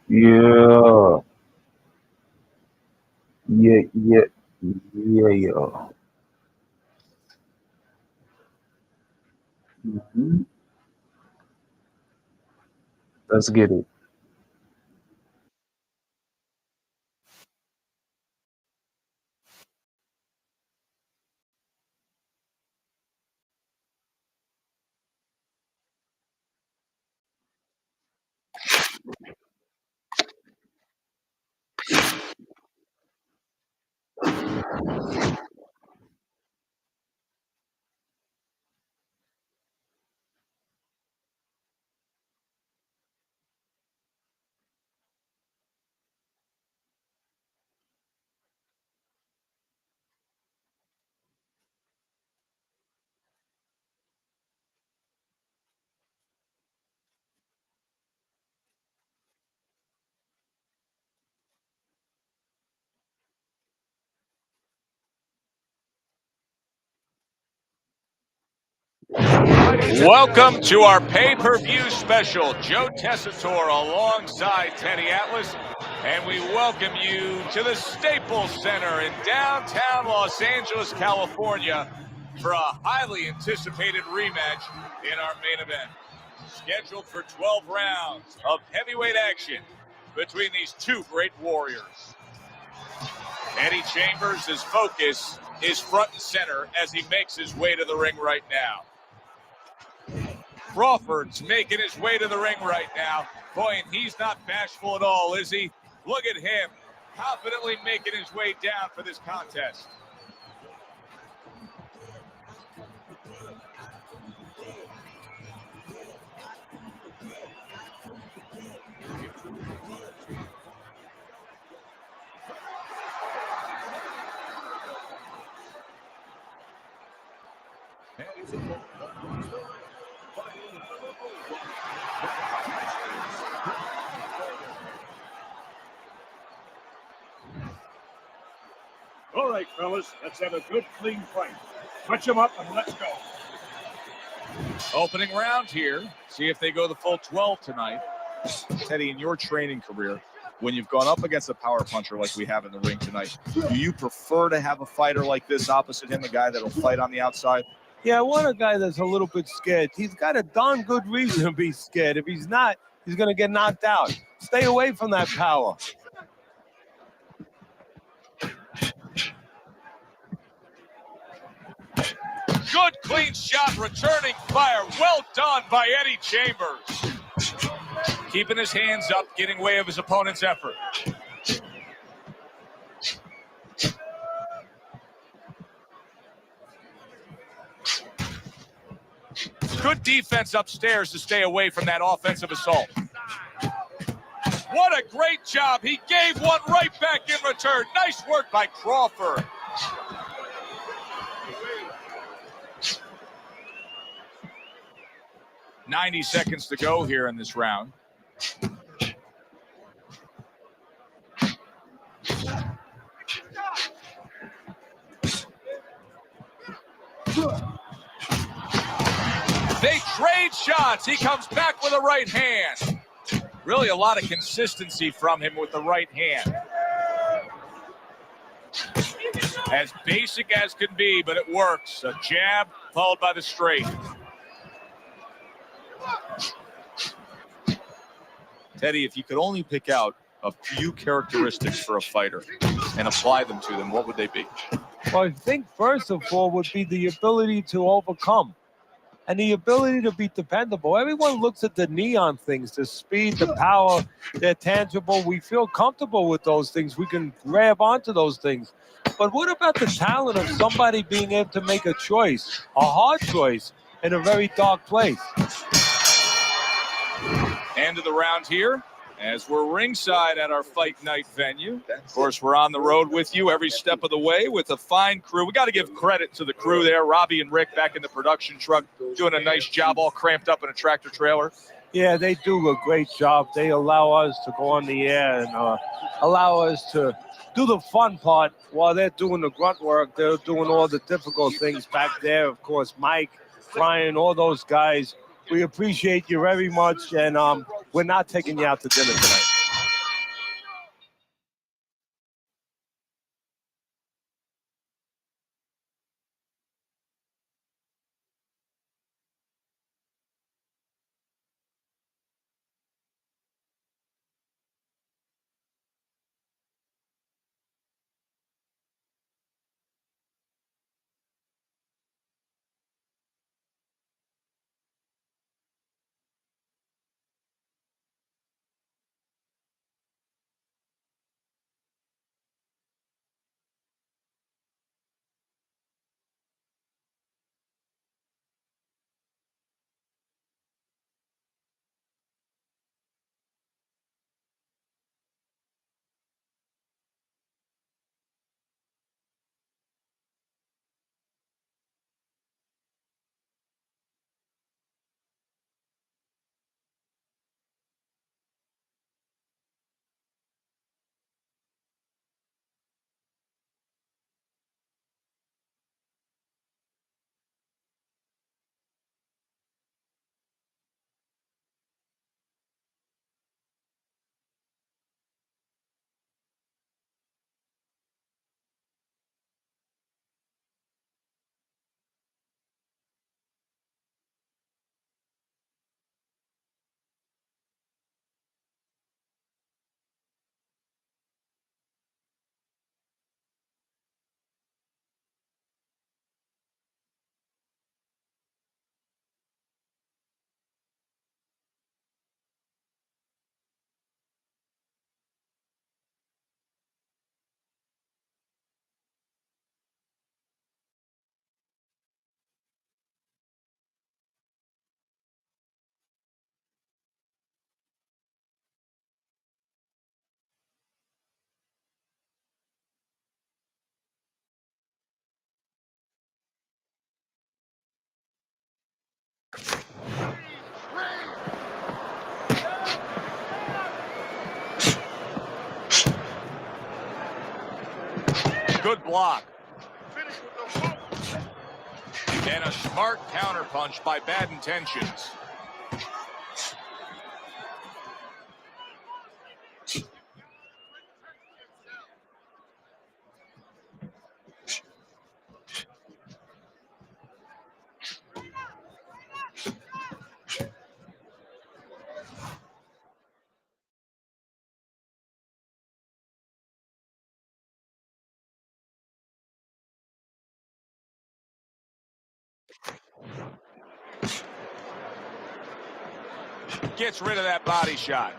Yeah, yeah, yeah, yeah. Mhm. Let's get it. Welcome to our pay-per-view special. Joe Tessitore alongside Teddy Atlas, and we welcome you to the Staples Center in downtown Los Angeles, California for a highly anticipated rematch in our main event. Scheduled for 12 rounds of heavyweight action between these two great warriors. Eddie Chambers' focus is front and center as he makes his way to the ring right now. Crawford's making his way to the ring right now. Boy, and he's not bashful at all, is he? Look at him, confidently making his way down for this contest. All right, fellas, let's have a good, clean fight. Touch them up and let's go. Opening round here. See if they go the full 12 tonight. Teddy, in your training career, when you've gone up against a power puncher like we have in the ring tonight, do you prefer to have a fighter like this opposite him, a guy that'll fight on the outside? Yeah, I want a guy that's a little bit scared. He's got a darn good reason to be scared. If he's not, he's going to get knocked out. Stay away from that power. Good, clean shot, returning fire. Well done by Eddie Chambers. Keeping his hands up, getting way of his opponent's effort. Good defense upstairs to stay away from that offensive assault. What a great job. He gave one right back in return. Nice work by Crawford. "90 seconds to go here in this round. They trade shots. He comes back with a right hand. Really a lot of consistency from him with the right hand. As basic as can be, but it works. A jab followed by the straight. Teddy, if you could only pick out a few characteristics for a fighter and apply them to them, what would they be? Well, I think first of all would be the ability to overcome and the ability to be dependable. Everyone looks at the neon things, the speed, the power, they're tangible. We feel comfortable with those things. We can grab onto those things. But what about the talent of somebody being able to make a choice, a hard choice, in a very dark place? End of the round here as we're ringside at our fight night venue. Of course, we're on the road with you every step of the way with a fine crew. We got to give credit to the crew there. Robbie and Rick back in the production truck doing a nice job, all cramped up in a tractor trailer. Yeah, they do a great job. They allow us to go on the air and allow us to do the fun part while they're doing the grunt work. They're doing all the difficult things back there. Of course, Mike, Brian, all those guys. We appreciate you very much, and we're not taking you out to dinner tonight. Good block. And a smart counterpunch by Bad Intentions. Gets rid of that body shot.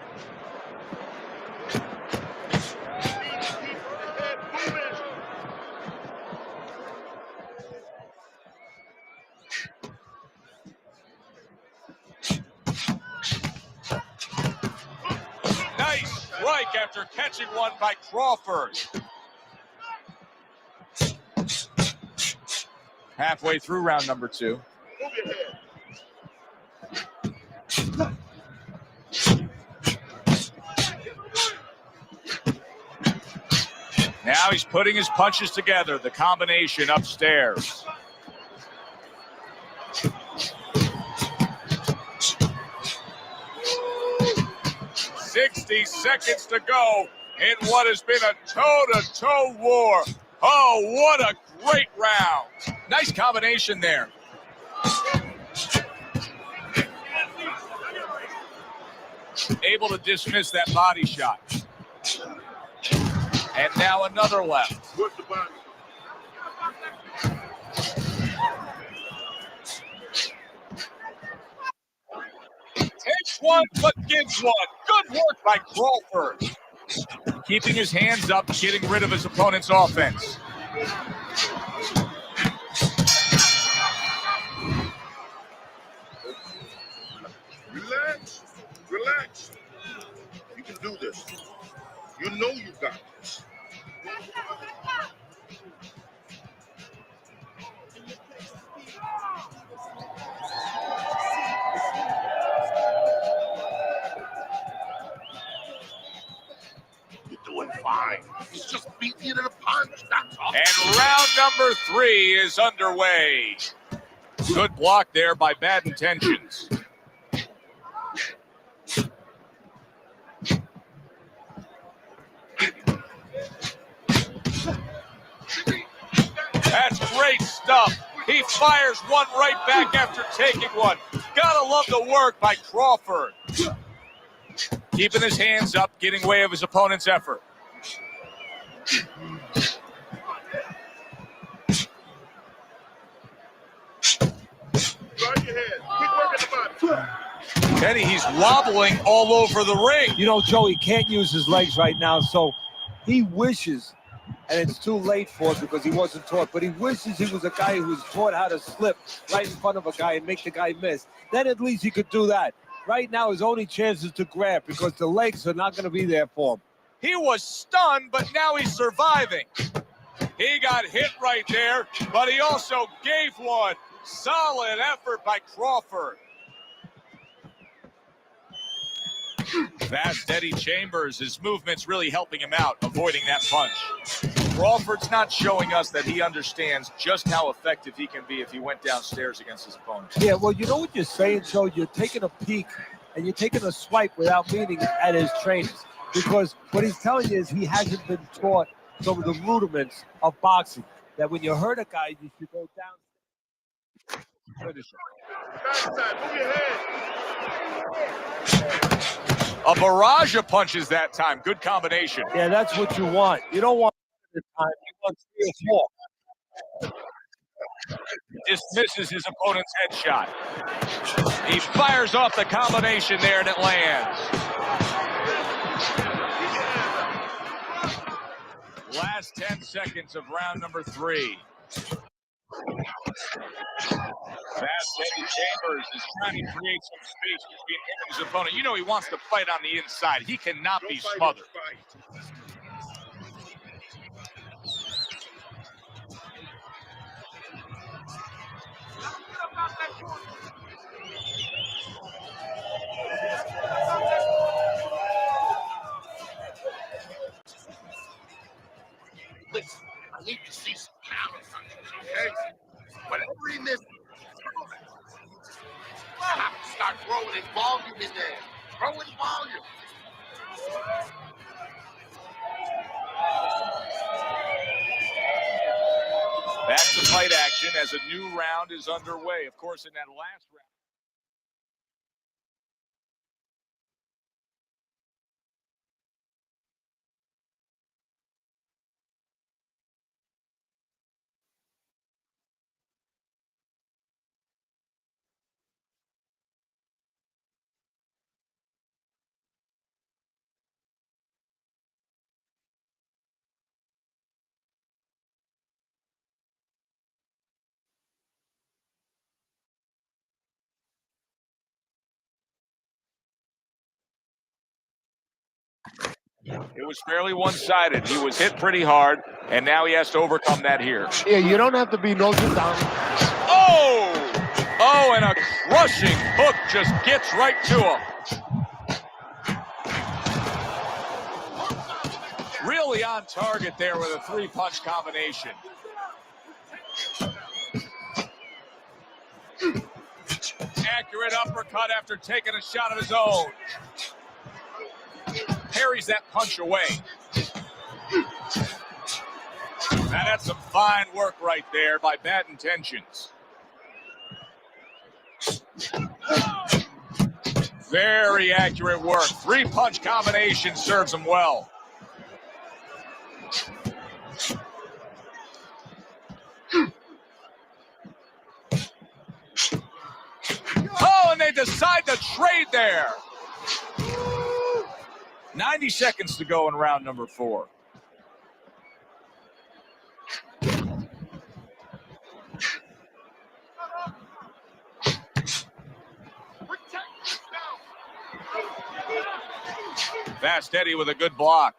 Nice strike after catching one by Crawford. Halfway through round number 2. Now he's putting his punches together, the combination upstairs. Seconds to go in what has been a toe-to-toe war. Oh, what a great round. Nice combination there. Able to dismiss that body shot. And now another left. Takes one, but gives one. Good work by Crawford. Keeping his hands up, getting rid of his opponent's offense. Relax. You can do this. You know you got this. You're doing fine. He's just beating you to the punch. That's all. And round number 3 is underway. Good block there by Bad Intentions. That's great stuff. He fires one right back after taking one. Gotta love the work by Crawford. Keeping his hands up, getting way of his opponent's effort. Teddy, he's wobbling all over the ring. You know, Joey can't use his legs right now, so he wishes, and it's too late for it because he wasn't taught, but he wishes he was a guy who was taught how to slip right in front of a guy and make the guy miss. Then at least he could do that. Right now, his only chance is to grab because the legs are not going to be there for him. He was stunned, but now he's surviving. He got hit right there, but he also gave one. Solid effort by Crawford. Fast Eddie Chambers, his movement's really helping him out, avoiding that punch. Crawford's not showing us that he understands just how effective he can be if he went downstairs against his opponent. Yeah, well, you know what you're saying, Joe? You're taking a peek and you're taking a swipe without meaning at his trainers. Because what he's telling you is he hasn't been taught some of the rudiments of boxing. That when you hurt a guy, you should go down. Finish him. Move your head. A barrage of punches that time. Good combination. Yeah, that's what you want. You don't want the time. You want 3 or 4. Dismisses his opponent's headshot. He fires off the combination there and it lands. Last 10 seconds of round number 3. Fast Eddie Chambers is trying to create some space between him and his opponent. You know he wants to fight on the inside. He cannot be smothered. I need to see some counter punches, okay? Whatever he misses, throw it. Have to start throwing in volume in there. Throw in volume. Back to fight action as a new round is underway. Of course, in that last round. It was fairly one-sided. He was hit pretty hard, and now he has to overcome that here. Yeah, you don't have to be Notre Dame. Oh! Oh, and a crushing hook just gets right to him. Really on target there with a three-punch combination. Accurate uppercut after taking a shot of his own. Parries that punch away. Now that's some fine work right there by Bad Intentions. Very accurate work. Three-punch combination serves him well. Oh, and they decide to trade there. 90 seconds to go in round number 4. Fast Eddie with a good block.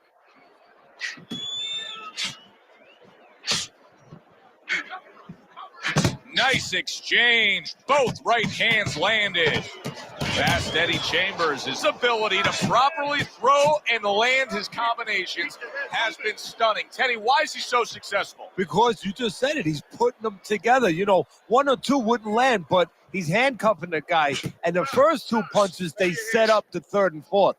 Nice exchange. Both right hands landed. Fast Eddie Chambers, his ability to properly throw and land his combinations has been stunning. Teddy, why is he so successful? Because you just said it. He's putting them together. You know, one or two wouldn't land, but he's handcuffing the guy. And the first two punches, they set up the third and fourth.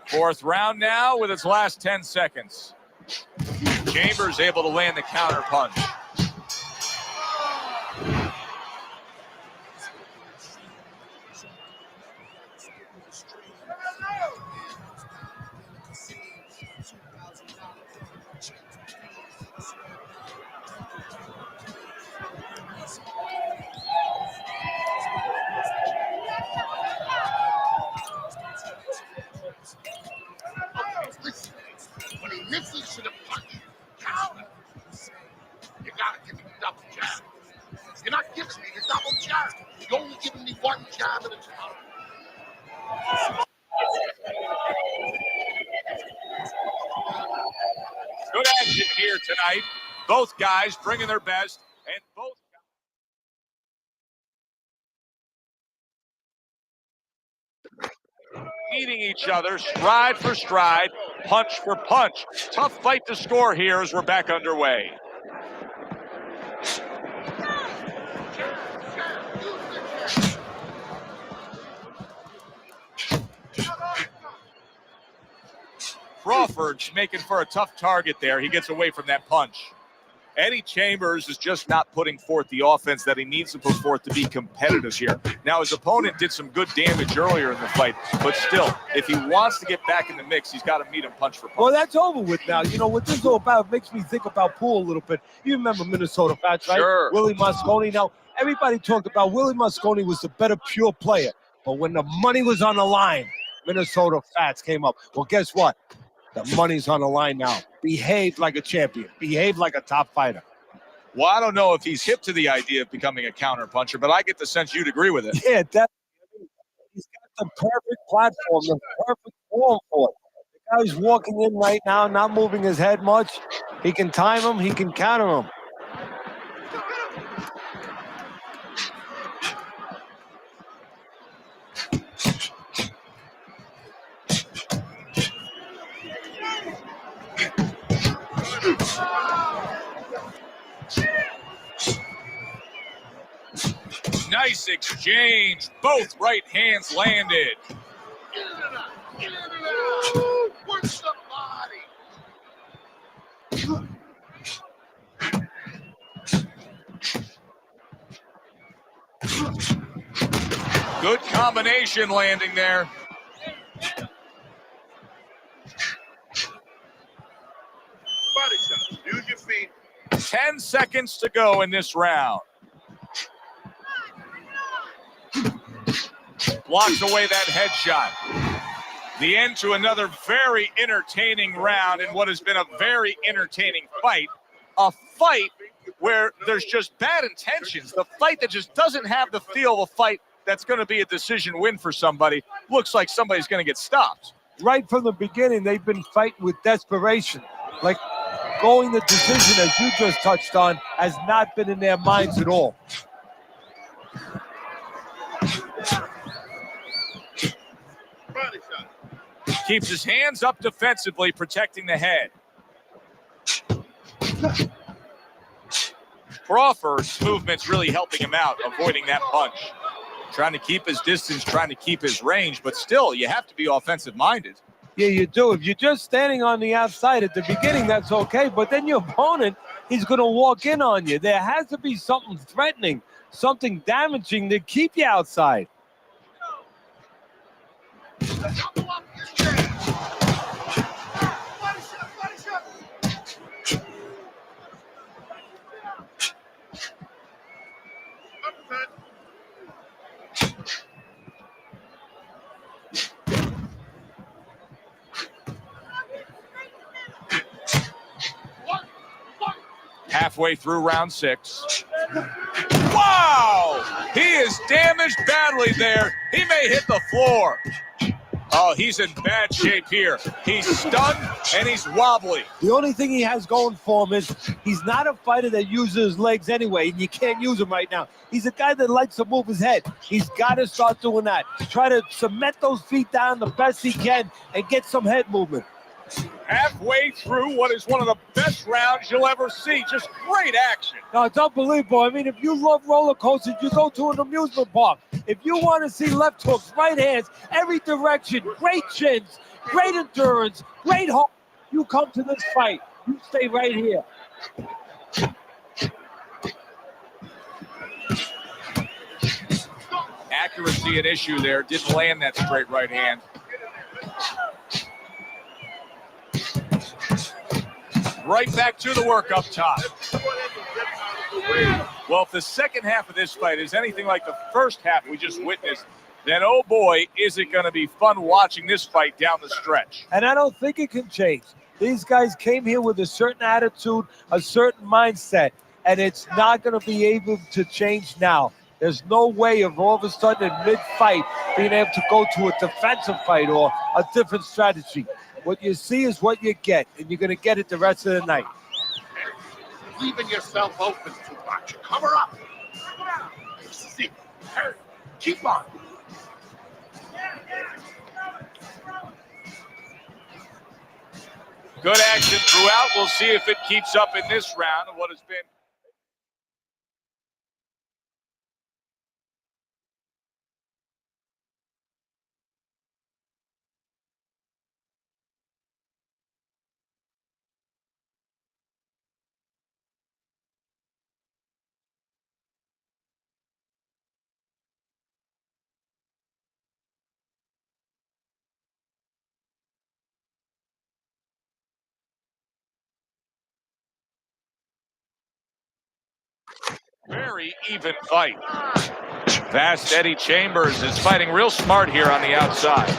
Fourth round now with its last 10 seconds. Chambers able to land the counter punch. When he misses to the punch, counter. You gotta give him double jab. You're not giving me the double jab. You're only giving me one jab at a time. Good action here tonight. Both guys bringing their best, and both meeting each other stride for stride, punch for punch. Tough fight to score here as we're back underway. Crawford's making for a tough target there. He gets away from that punch. Eddie Chambers is just not putting forth the offense that he needs to put forth to be competitive here. Now, his opponent did some good damage earlier in the fight, but still, if he wants to get back in the mix, he's got to meet him punch for punch. Well, that's over with now. You know, what this is all about makes me think about pool a little bit. You remember Minnesota Fats, right? Sure. Willie Mosconi. Now, everybody talked about Willie Mosconi was the better pure player. But when the money was on the line, Minnesota Fats came up. Well, guess what? The money's on the line now. Behave like a champion. Behave like a top fighter. Well, I don't know if he's hip to the idea of becoming a counter puncher, but I get the sense you'd agree with it. Yeah, definitely. He's got the perfect platform, the perfect form for it. The guy's walking in right now, not moving his head much. He can time him. He can counter him. Nice exchange. Both right hands landed. Get it out. Get it out. Work the body. Good combination landing there. Body shot. Use your feet. 10 seconds to go in this round. Blocks away that headshot. The end to another very entertaining round in what has been a very entertaining fight. A fight where there's just bad intentions. The fight that just doesn't have the feel of a fight that's going to be a decision win for somebody. Looks like somebody's going to get stopped. Right from the beginning, they've been fighting with desperation. Like going the decision, as you just touched on, has not been in their minds at all. Body shot. Keeps his hands up defensively, protecting the head. Crawford's movement's really helping him out, avoiding that punch. Trying to keep his distance, trying to keep his range, but still, you have to be offensive-minded. Yeah, you do. If you're just standing on the outside at the beginning, that's okay. But then your opponent, he's going to walk in on you. There has to be something threatening, something damaging to keep you outside. Double up your chest. Body shot. Body shot. Uppercut. Halfway through round 6. Wow! He is damaged badly there. He may hit the floor. Oh, he's in bad shape here. He's stunned and he's wobbly. The only thing he has going for him is he's not a fighter that uses his legs anyway, and you can't use him right now. He's a guy that likes to move his head. He's got to start doing that. Try to cement those feet down the best he can and get some head movement. Halfway through what is one of the best rounds you'll ever see. Just great action. No, it's unbelievable. I mean, if you love roller coasters, you go to an amusement park. If you want to see left hooks, right hands, every direction, great chins, great endurance, great hope, you come to this fight. You stay right here. Accuracy an issue there. Didn't land that straight right hand. Right back to the work up top. Well, if the second half of this fight is anything like the first half we just witnessed, then oh boy, is it going to be fun watching this fight down the stretch. And I don't think it can change. These guys came here with a certain attitude, a certain mindset, and it's not going to be able to change now. There's no way of all of a sudden in mid-fight being able to go to a defensive fight or a different strategy. What you see is what you get, and you're going to get it the rest of the night. Leaving yourself open too much. Cover up. See. Keep on. Good action throughout. We'll see if it keeps up in this round of what has been. Very even fight. Fast Eddie Chambers is fighting real smart here on the outside.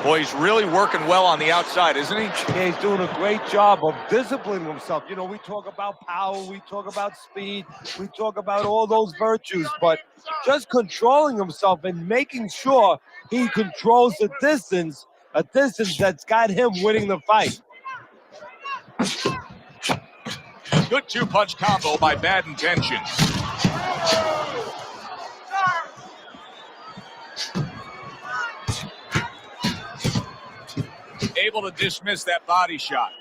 Boy, he's really working well on the outside, isn't he? Yeah, he's doing a great job of disciplining himself. You know, we talk about power, we talk about speed, we talk about all those virtues, but just controlling himself and making sure he controls the distance, a distance that's got him winning the fight. Good two-punch combo by Bad Intentions. Able to dismiss that body shot.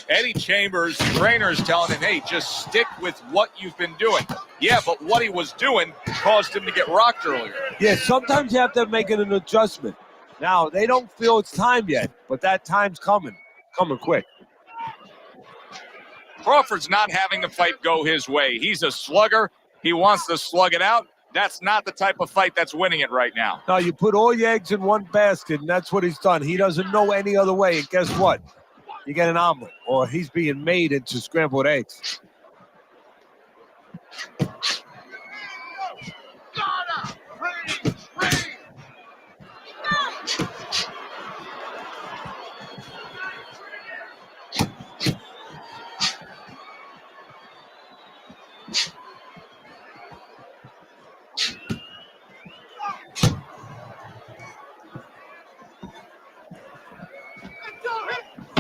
Eddie Chambers, the trainer, is telling him, hey, just stick with what you've been doing. Yeah, but what he was doing caused him to get rocked earlier. Yeah, sometimes you have to make an adjustment. Now, they don't feel it's time yet, but that time's coming quick. Crawford's not having the fight go his way. He's a slugger. He wants to slug it out. That's not the type of fight that's winning it right now. No, you put all your eggs in one basket, and that's what he's done. He doesn't know any other way, and guess what? You get an omelet, or he's being made into scrambled eggs.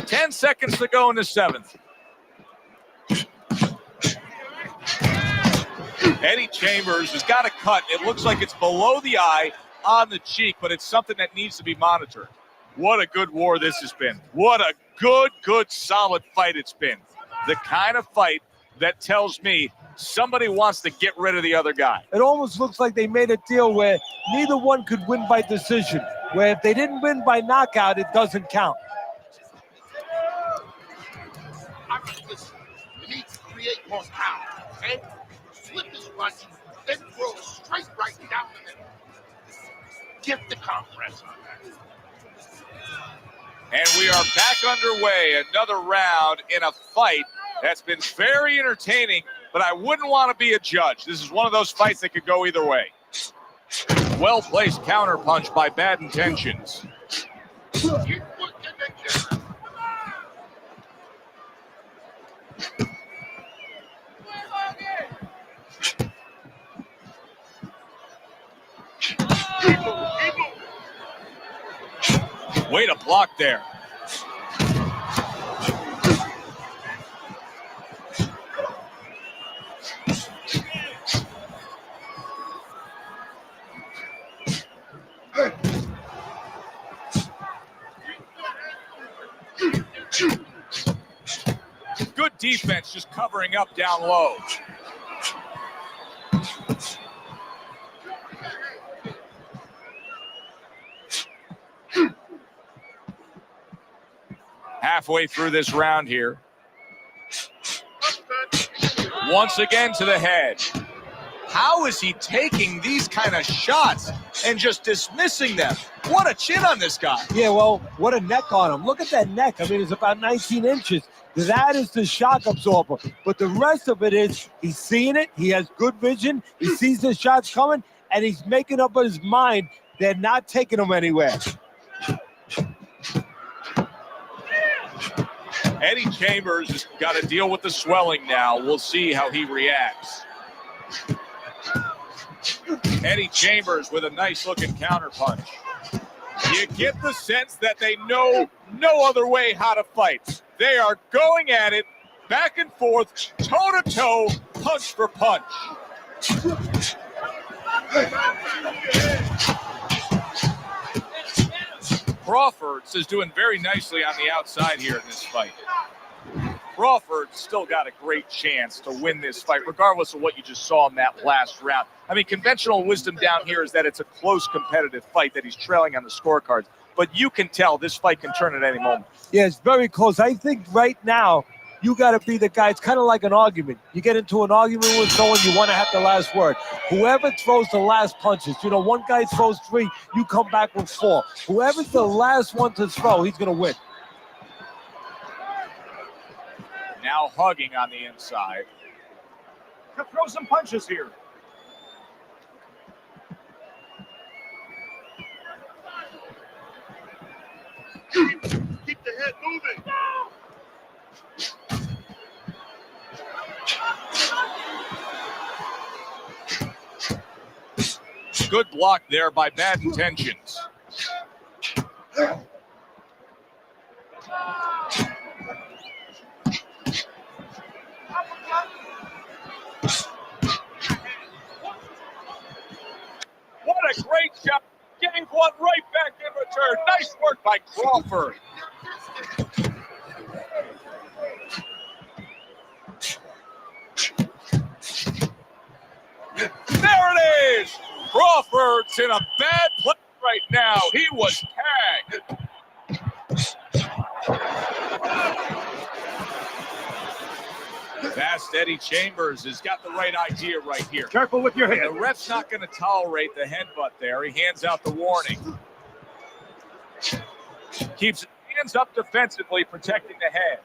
Ten seconds to go in the seventh. Eddie Chambers has got a cut. It looks like it's below the eye on the cheek, but it's something that needs to be monitored. What a good war this has been. What a good, solid fight it's been. The kind of fight that tells me somebody wants to get rid of the other guy. It almost looks like they made a deal where neither one could win by decision, where if they didn't win by knockout, it doesn't count. I mean, listen, you need to create more power, okay? Flip his punch, then throw it straight right down the middle. Get the compress on that. And we are back underway. Another round in a fight that's been very entertaining, but I wouldn't want to be a judge. This is one of those fights that could go either way. Well-placed counterpunch by Bad Intentions. You put in the jab. Way to block there. Good defense, just covering up down low. Halfway through this round here. Once again to the head. How is he taking these kind of shots and just dismissing them? What a chin on this guy. Yeah, well, what a neck on him. Look at that neck. I mean, it's about 19 inches. That is the shock absorber. But the rest of it is he's seeing it. He has good vision. He sees the shots coming, and he's making up his mind they're not taking him anywhere. Eddie Chambers has got to deal with the swelling now. We'll see how he reacts. Eddie Chambers with a nice-looking counterpunch. You get the sense that they know no other way how to fight. They are going at it, back and forth, toe-to-toe, punch for punch. Crawford is doing very nicely on the outside here in this fight. Crawford still got a great chance to win this fight, regardless of what you just saw in that last round. I mean, conventional wisdom down here is that it's a close competitive fight, that he's trailing on the scorecards. But you can tell this fight can turn at any moment. Yeah, it's very close. I think right now, you got to be the guy. It's kind of like an argument. You get into an argument with someone, you want to have the last word. Whoever throws the last punches, one guy throws 3, you come back with 4. Whoever's the last one to throw, he's going to win. Now hugging on the inside. Could throw some punches here. Keep the head moving. Good block there by Bad Intentions. What a great shot. Getting one right back in return. Nice work by Crawford. Crawford's in a bad place right now. He was tagged. Fast Eddie Chambers has got the right idea right here. Careful with your And head. the ref's not going to tolerate the headbutt there. He hands out the warning. Keeps his hands up defensively, protecting the head.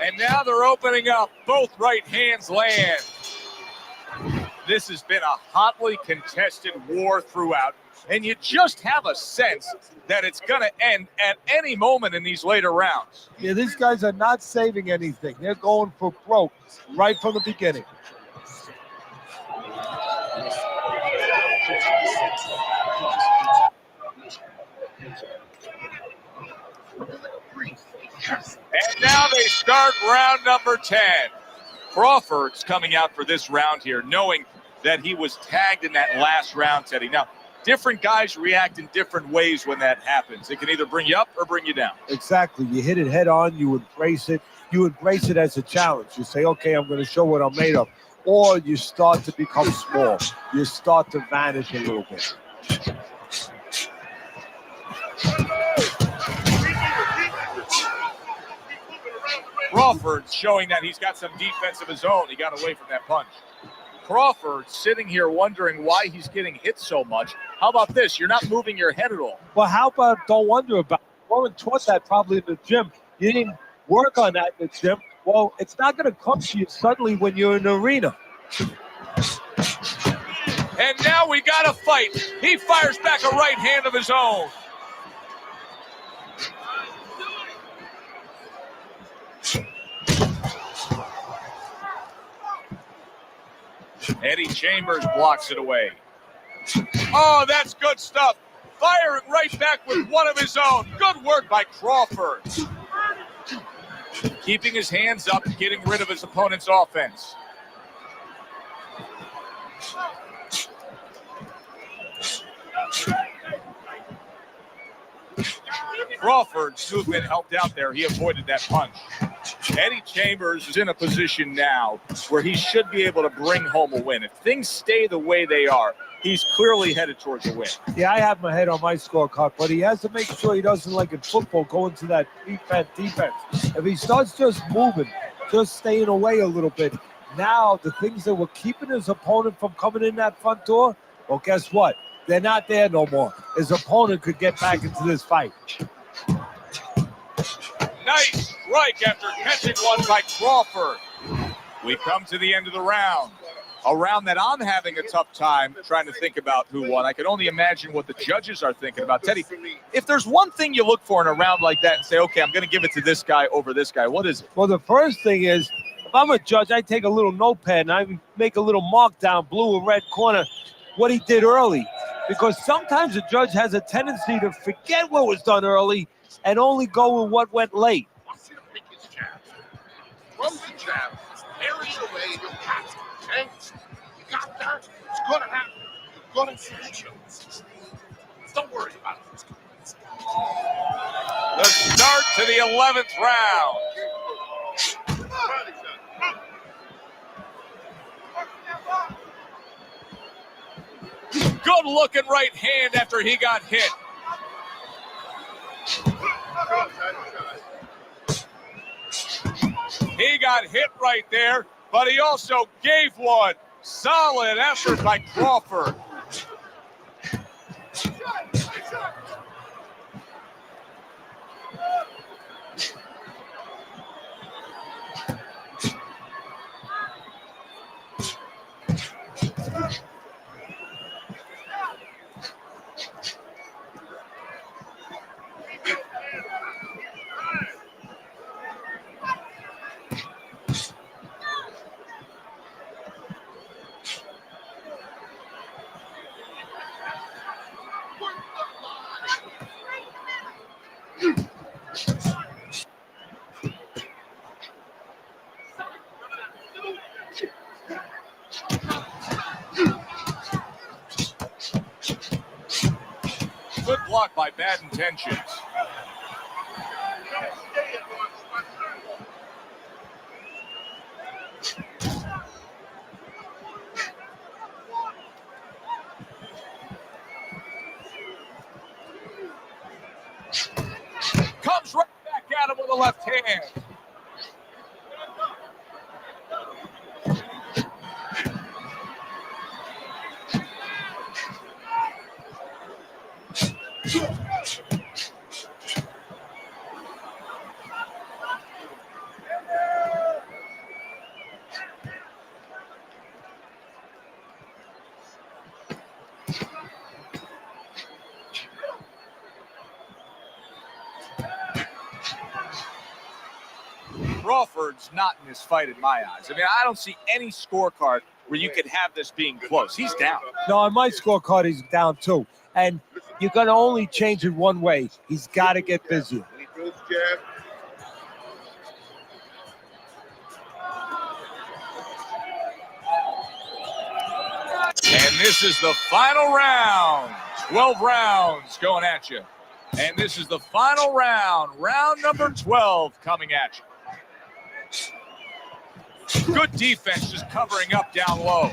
And now they're opening up. Both right hands land. This has been a hotly contested war throughout, and you just have a sense that it's going to end at any moment in these later rounds. Yeah, these guys are not saving anything. They're going for broke right from the beginning. And now they start round number 10. Crawford's coming out for this round here, knowing that he was tagged in that last round, Teddy. Now, different guys react in different ways when that happens. It can either bring you up or bring you down. Exactly. You hit it head on. You embrace it. You embrace it as a challenge. You say, okay, I'm going to show what I'm made of. Or you start to become small. You start to vanish a little bit. Crawford showing that he's got some defense of his own. He got away from that punch. Crawford sitting here wondering why he's getting hit so much. How about this? You're not moving your head at all. Well, how about don't wonder about it? Warren taught that probably in the gym. You didn't work on that in the gym. Well, it's not going to come to you suddenly when you're in the arena. And now we got a fight. He fires back a right hand of his own. Eddie Chambers blocks it away. Oh, that's good stuff. Firing right back with one of his own. Good work by Crawford. Keeping his hands up, getting rid of his opponent's offense. Crawford's movement helped out there. He avoided that punch. Eddie Chambers is in a position now where he should be able to bring home a win. If things stay the way they are, he's clearly headed towards a win. Yeah, I have my head on my scorecard, but he has to make sure he doesn't, like in football, go into that defense. If he starts just moving, just staying away a little bit, now the things that were keeping his opponent from coming in that front door, well, guess what? They're not there no more. His opponent could get back into this fight. Nice strike after catching one by Crawford. We come to the end of the round. A round that I'm having a tough time trying to think about who won. I can only imagine what the judges are thinking about. Teddy, if there's one thing you look for in a round like that and say, okay, I'm going to give it to this guy over this guy, what is it? Well, the first thing is, if I'm a judge, I take a little notepad and I make a little mark down, blue and red corner, what he did early. Because sometimes a judge has a tendency to forget what was done early and only go with what went late. Wants you to pick his jab. From the jab, carry it away, your cat's tanks. You got that? It's gonna happen. You're gonna see the shows. Don't worry about it. The start to the 11th round. Good looking right hand after he got hit. He got hit right there, but he also gave one. Solid effort by Crawford. block by Bad Intentions. Comes right back at him with a left hand. Crawford's not in this fight in my eyes. I mean, I don't see any scorecard where you could have this being close. He's down. No, on my scorecard, he's down too. And you're going to only change it one way. He's got to get busier. And this is the final round. 12 rounds going at you. And this is the final round. Round number 12 coming at you. Good defense just covering up down low.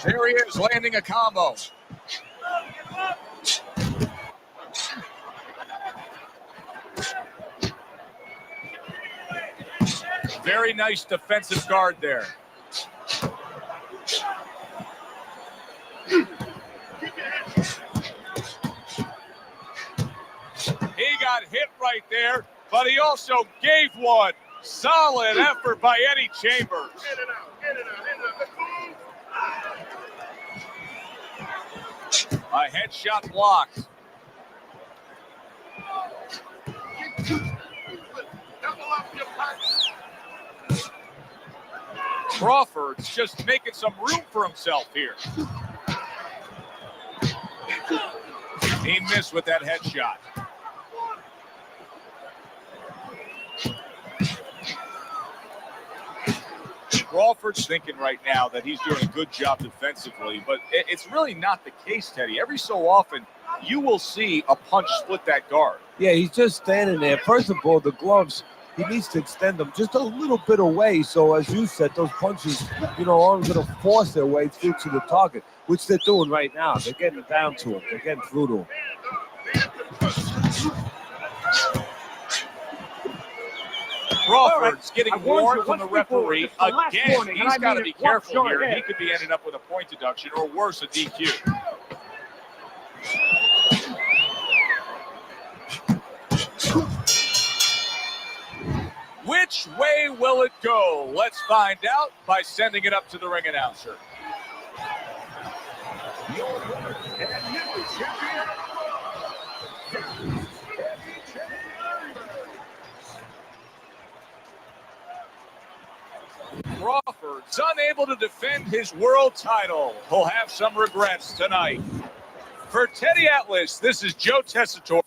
There he is, landing a combo. Very nice defensive guard there. He got hit right there, but he also gave one. Solid effort by Eddie Chambers. A headshot blocked. Crawford's just making some room for himself here. He missed with that headshot. Crawford's thinking right now that he's doing a good job defensively, but it's really not the case, Teddy. Every so often, you will see a punch split that guard. Yeah, he's just standing there. First of all, the gloves, he needs to extend them just a little bit away. So, as you said, those punches, aren't going to force their way through to the target, which they're doing right now. They're getting down to him. They're getting through to him. Crawford's getting warned from the referee again. He's got to be careful here. He could be ending up with a point deduction or worse, a DQ. Which way will it go? Let's find out by sending it up to the ring announcer. Crawford's unable to defend his world title. He'll have some regrets tonight. For Teddy Atlas, this is Joe Tessitore.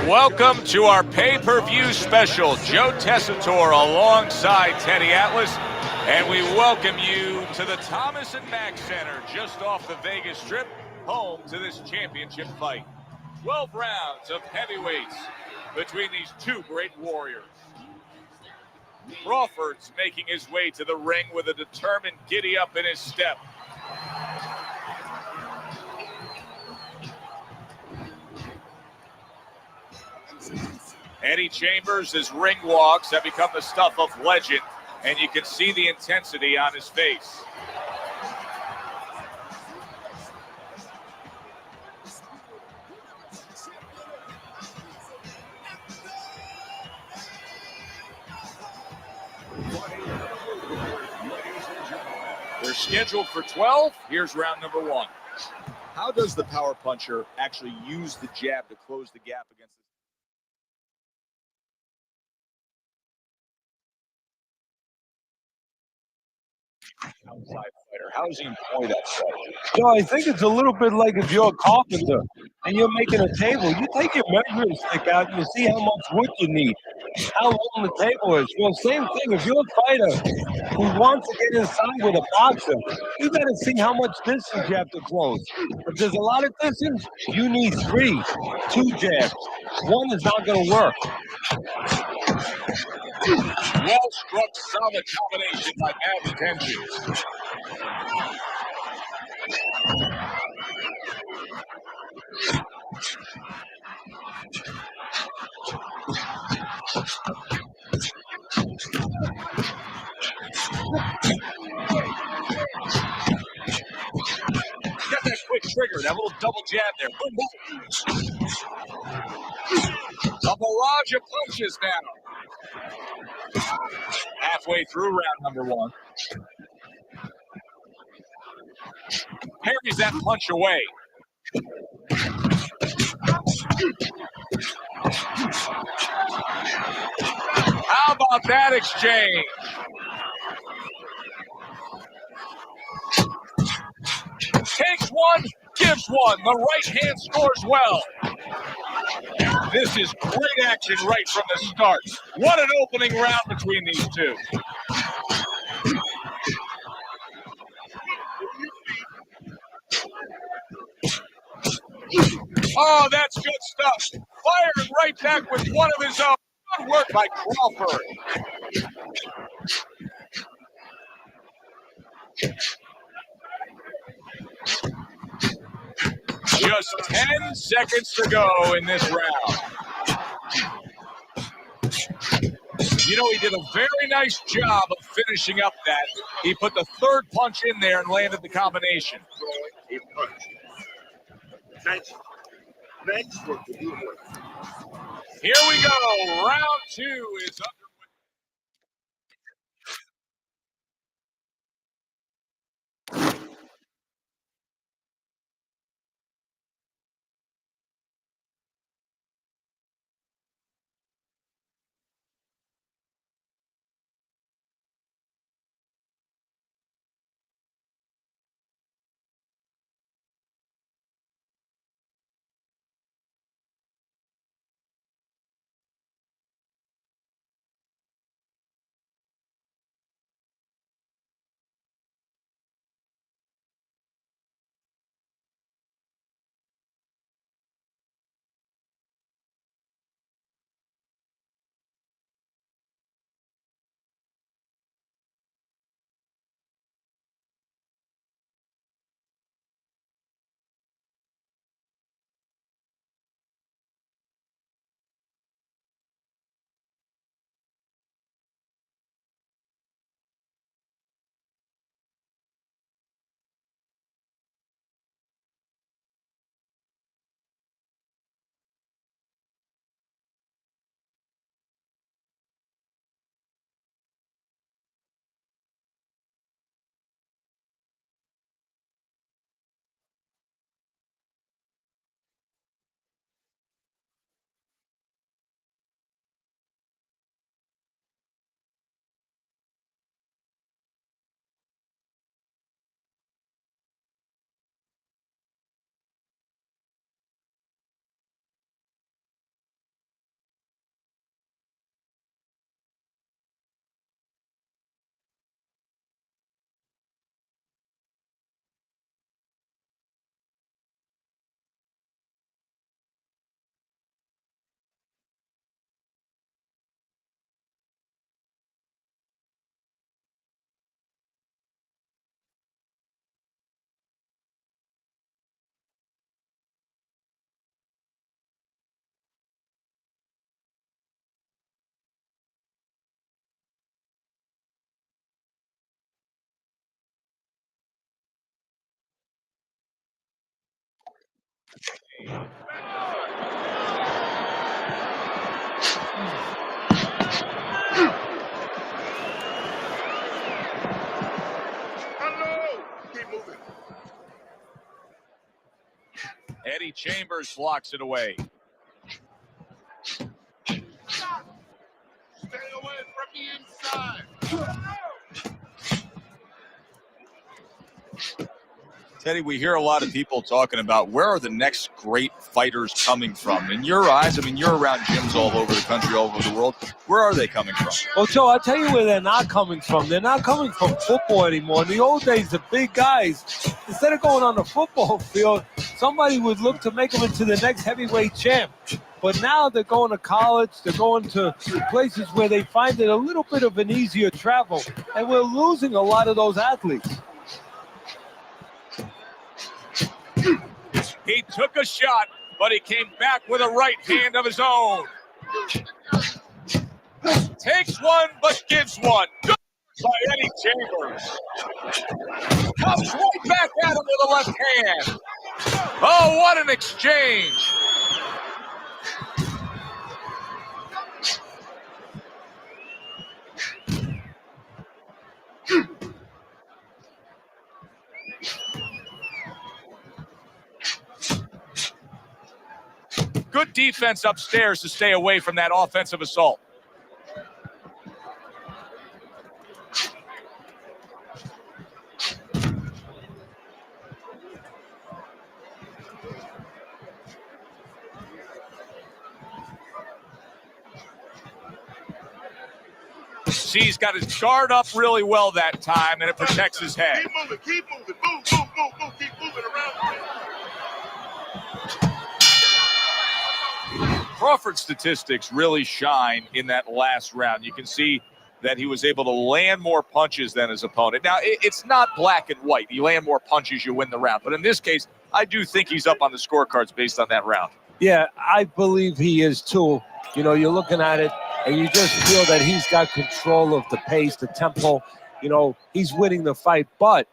Welcome to our pay-per-view special. Joe Tessitore alongside Teddy Atlas. And we welcome you to the Thomas & Mack Center just off the Vegas Strip, home to this championship fight. 12 rounds of heavyweights between these two great warriors. Crawford's making his way to the ring with a determined giddy-up in his step. Eddie Chambers' ring walks have become the stuff of legend, and you can see the intensity on his face. They're scheduled for 12. Here's round number 1. How does the power puncher actually use the jab to close the gap against the outside fighter? How does he employ that strategy? So I think it's a little bit like if you're a carpenter and you're making a table, you take your measuring stick out and you see how much wood you need. how long the table is. Well, same thing. If you're a fighter who wants to get inside with a boxer, you got to see how much distance you have to close. If there's a lot of distance, you need 3, 2 jabs. One is not going to work. Well struck, solid combination by Bad Intentions. Got that quick trigger, that little double jab there. Boom, boom. A barrage of punches now. Halfway through round number 1. Parries that punch away. How about that exchange? Takes one, gives one. The right hand scores well. This is great action right from the start. What an opening round between these two. Oh, that's good stuff. Firing right back with one of his own. Good work by Crawford. Just 10 seconds to go in this round. You know, he did a very nice job of finishing up that. He put the third punch in there and landed the combination. Next, what to do with? Here we go. Round 2 is underway. Eddie Chambers blocks it away. Stay away from the inside. Teddy, we hear a lot of people talking about where are the next great fighters coming from. In your eyes, I mean, you're around gyms all over the country, all over the world. Where are they coming from? Well, Joe, I'll tell you where they're not coming from. They're not coming from football anymore. In the old days, the big guys, instead of going on the football field, somebody would look to make them into the next heavyweight champ. But now they're going to college. They're going to places where they find it a little bit of an easier travel. And we're losing a lot of those athletes. He took a shot, but he came back with a right hand of his own. Takes one, but gives one. Good by Eddie Chambers. Comes right back at him with a left hand. Oh, what an exchange. Good defense upstairs to stay away from that offensive assault. He's got his guard up really well that time, and it protects his head. Keep moving, move, keep moving around. Crawford's statistics really shine in that last round. You can see that he was able to land more punches than his opponent. Now, it's not black and white. You land more punches, you win the round. But in this case, I do think he's up on the scorecards based on that round. Yeah, I believe he is too. You know, you're looking at it, and you just feel that he's got control of the pace, the tempo. You know, he's winning the fight, but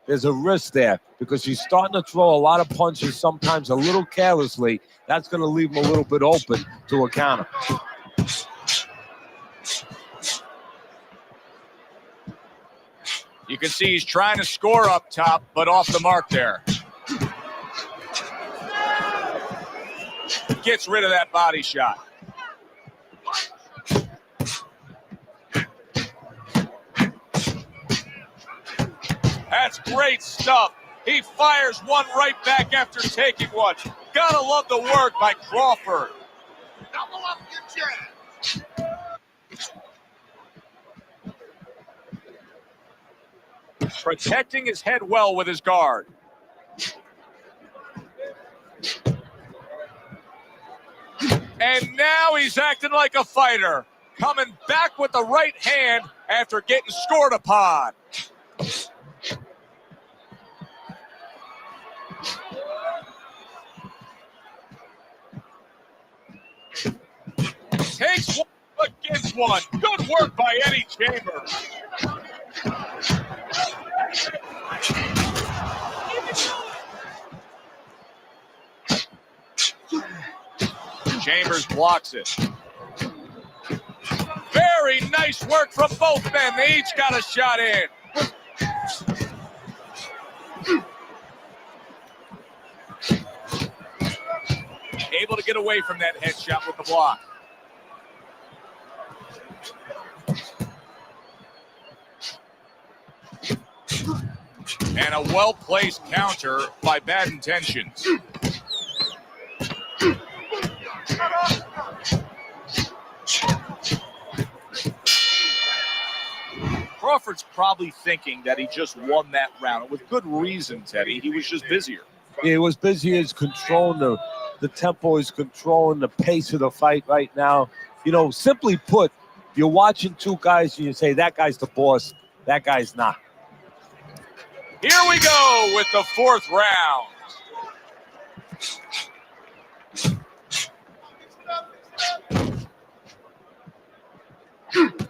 there's a risk there because he's starting to throw a lot of punches, sometimes a little carelessly. That's going to leave him a little bit open to a counter. You can see he's trying to score up top, but off the mark there. Gets rid of that body shot. That's great stuff. He fires one right back after taking one. Gotta love the work by Crawford. Double up your jab. Protecting his head well with his guard. And now he's acting like a fighter. Coming back with the right hand after getting scored upon. Takes one, but gives one. Good work by Eddie Chambers. Chambers blocks it. Very nice work from both men. They each got a shot in. Able to get away from that headshot with the block. And a well-placed counter by Bad Intentions. Crawford's probably thinking that he just won that round. And with good reason, Teddy. He was just busier. Yeah, he was busy as controlling the tempo, is controlling the pace of the fight right now. You know, simply put, you're watching two guys and you say, that guy's the boss, that guy's not. Here we go with the fourth round.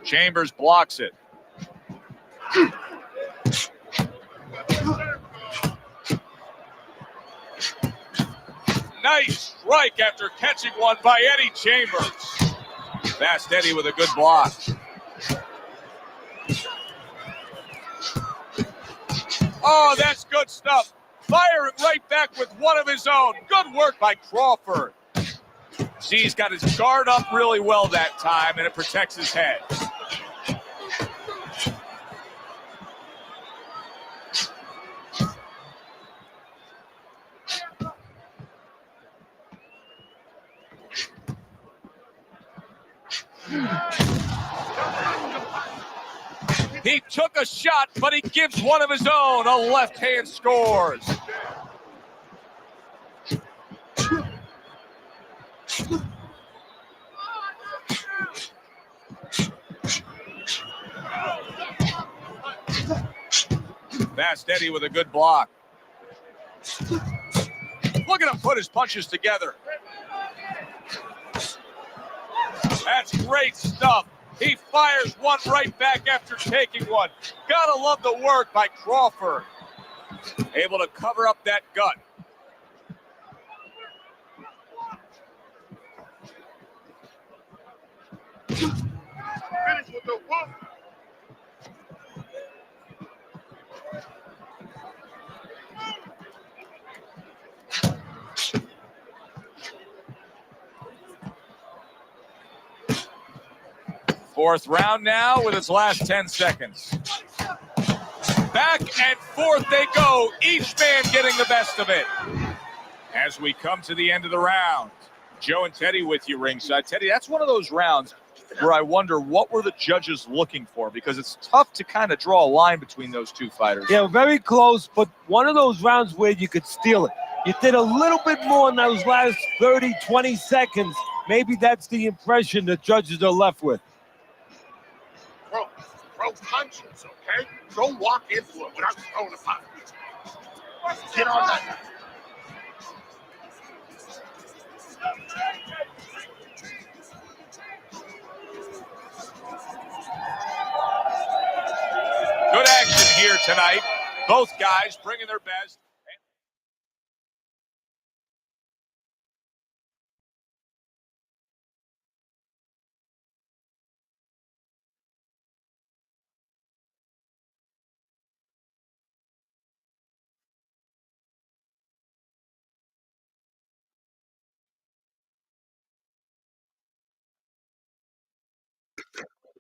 Chambers blocks it. Nice strike after catching one by Eddie Chambers. Fast Eddie with a good block. Oh, that's good stuff. Firing right back with one of his own. Good work by Crawford. See, he's got his guard up really well that time, and it protects his head. He took a shot, but he gives one of his own. A left hand scores. Fast Eddie with a good block. Look at him put his punches together. That's great stuff. He fires one right back after taking one. Gotta love the work by Crawford. Able to cover up that gut. Finish with the whoop. Fourth round now with its last 10 seconds. Back and forth they go, each man getting the best of it. As we come to the end of the round, Joe and Teddy with you ringside. Teddy, that's one of those rounds where I wonder what were the judges looking for, because it's tough to kind of draw a line between those two fighters. Yeah, very close, but one of those rounds where you could steal it. You did a little bit more in those last 30, 20 seconds. Maybe that's the impression the judges are left with. Throw punches, okay? Don't walk into it without throwing a punch. Get on that. Good action here tonight. Both guys bringing their best.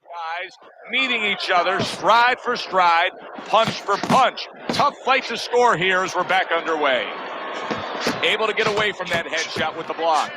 Guys meeting each other, stride for stride, punch for punch. Tough fight to score here as we're back underway. Able to get away from that headshot with the block.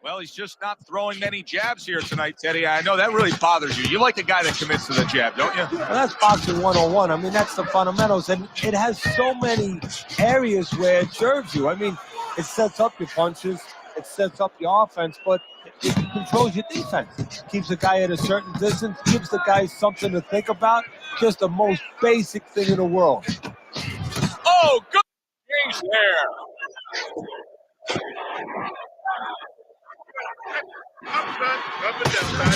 Well, he's just not throwing many jabs here tonight, Teddy. I know that really bothers you. You like a guy that commits to the jab, don't you? Well, that's boxing 101. I mean, that's the fundamentals. And it has so many areas where it serves you. I mean, it sets up your punches, it sets up your offense, but it controls your defense. Keeps the guy at a certain distance, gives the guy something to think about. Just the most basic thing in the world. Oh, good exchange there.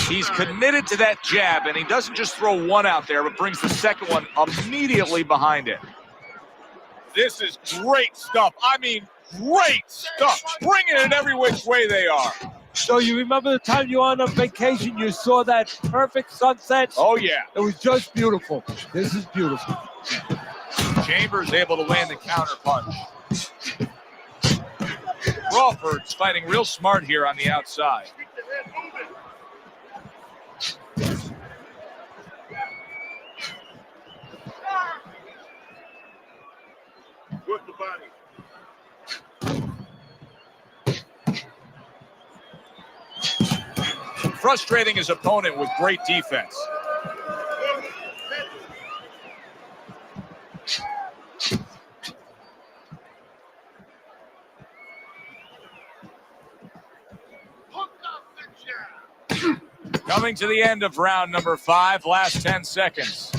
He's committed to that jab, and he doesn't just throw one out there, but brings the second one immediately behind it. This is great stuff. I mean, great stuff. Bringing it in every which way they are. So you remember the time you were on a vacation, you saw that perfect sunset? Oh, yeah. It was just beautiful. This is beautiful. Chambers able to land the counter punch. Crawford's fighting real smart here on the outside. Work the body. Frustrating his opponent with great defense. Coming to the end of round number 5, last 10 seconds.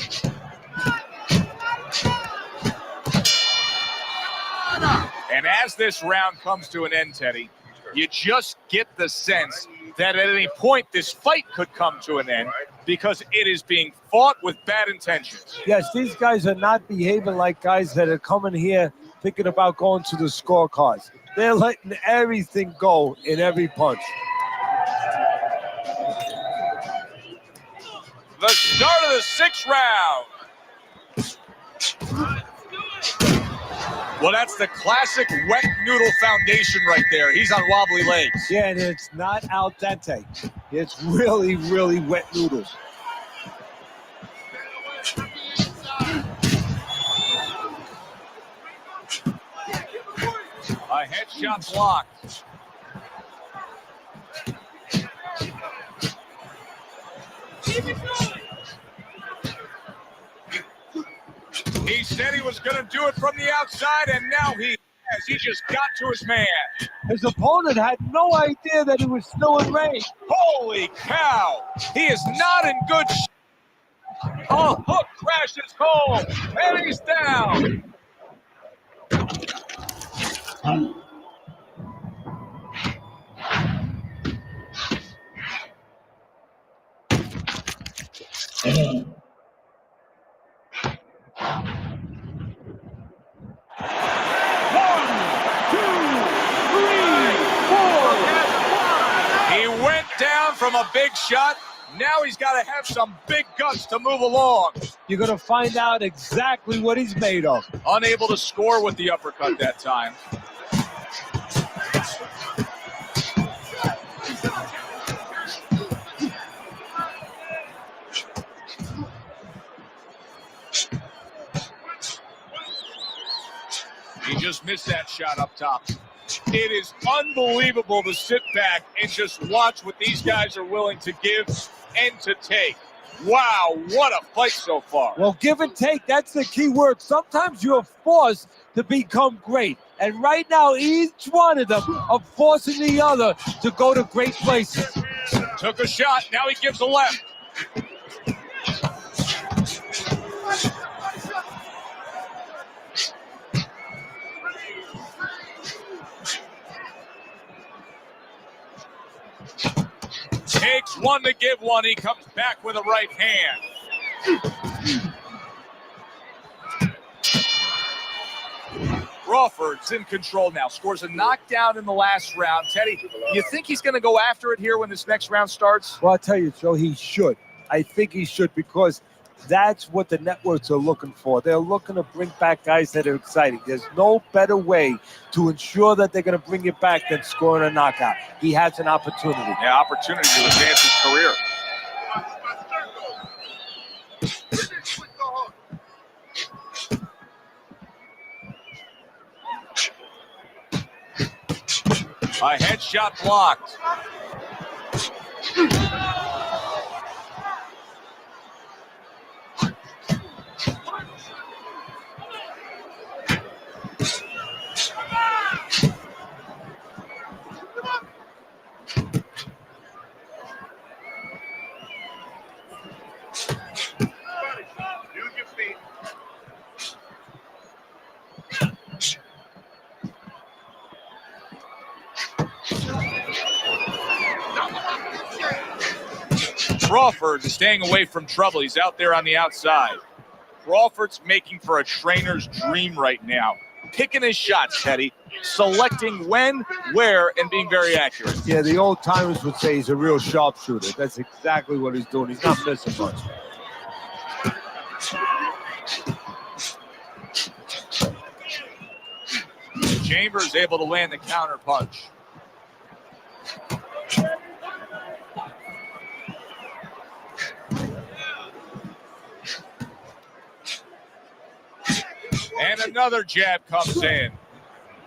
And as this round comes to an end, Teddy, you just get the sense that at any point this fight could come to an end because it is being fought with bad intentions. Yes, these guys are not behaving like guys that are coming here thinking about going to the scorecards. They're letting everything go in every punch. The start of the 6th round. Well, that's the classic wet noodle foundation right there. He's on wobbly legs. Yeah, and it's not al dente. It's really, really wet noodles. shot blocked. He said he was going to do it from the outside, and now he has. He just got to his man. His opponent had no idea that he was still in range. Holy cow! He is not in good shape. A hook crashes home, and he's down. He went down from a big shot. Now he's got to have some big guts to move along. You're going to find out exactly what he's made of. Unable to score with the uppercut that time. He just missed that shot up top. It is unbelievable to sit back and just watch what these guys are willing to give and to take. Wow, what a fight so far. Well, give and take, that's the key word. Sometimes you're forced to become great. And right now, each one of them are forcing the other to go to great places. Took a shot, now he gives a left. Takes one to give one. He comes back with a right hand. Crawford's in control now. Scores a knockdown in the last round. Teddy, you think he's going to go after it here when this next round starts? Well, I'll tell you, Joe, he should. I think he should, because that's what the networks are looking for. They're looking to bring back guys that are exciting. There's no better way to ensure that they're going to bring it back than scoring a knockout. He has an opportunity. Yeah, opportunity to advance his career. A headshot blocked. Crawford is staying away from trouble. He's out there on the outside. Crawford's making for a trainer's dream right now. Picking his shots, Teddy. Selecting when, where, and being very accurate. Yeah, the old timers would say he's a real sharpshooter. That's exactly what he's doing. He's not missing much. Chambers able to land the counter punch. And another jab comes in.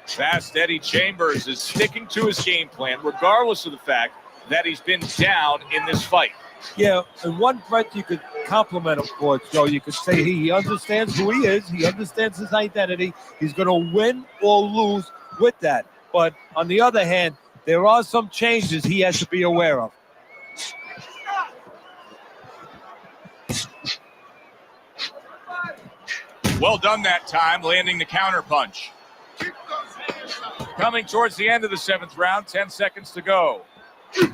Fast Eddie Chambers is sticking to his game plan, regardless of the fact that he's been down in this fight. Yeah, in one breath you could compliment him for it, Joe. You could say he understands who he is. He understands his identity. He's going to win or lose with that. But on the other hand, there are some changes he has to be aware of. Well done that time, landing the counter punch. Coming towards the end of the seventh round, 10 seconds to go. Good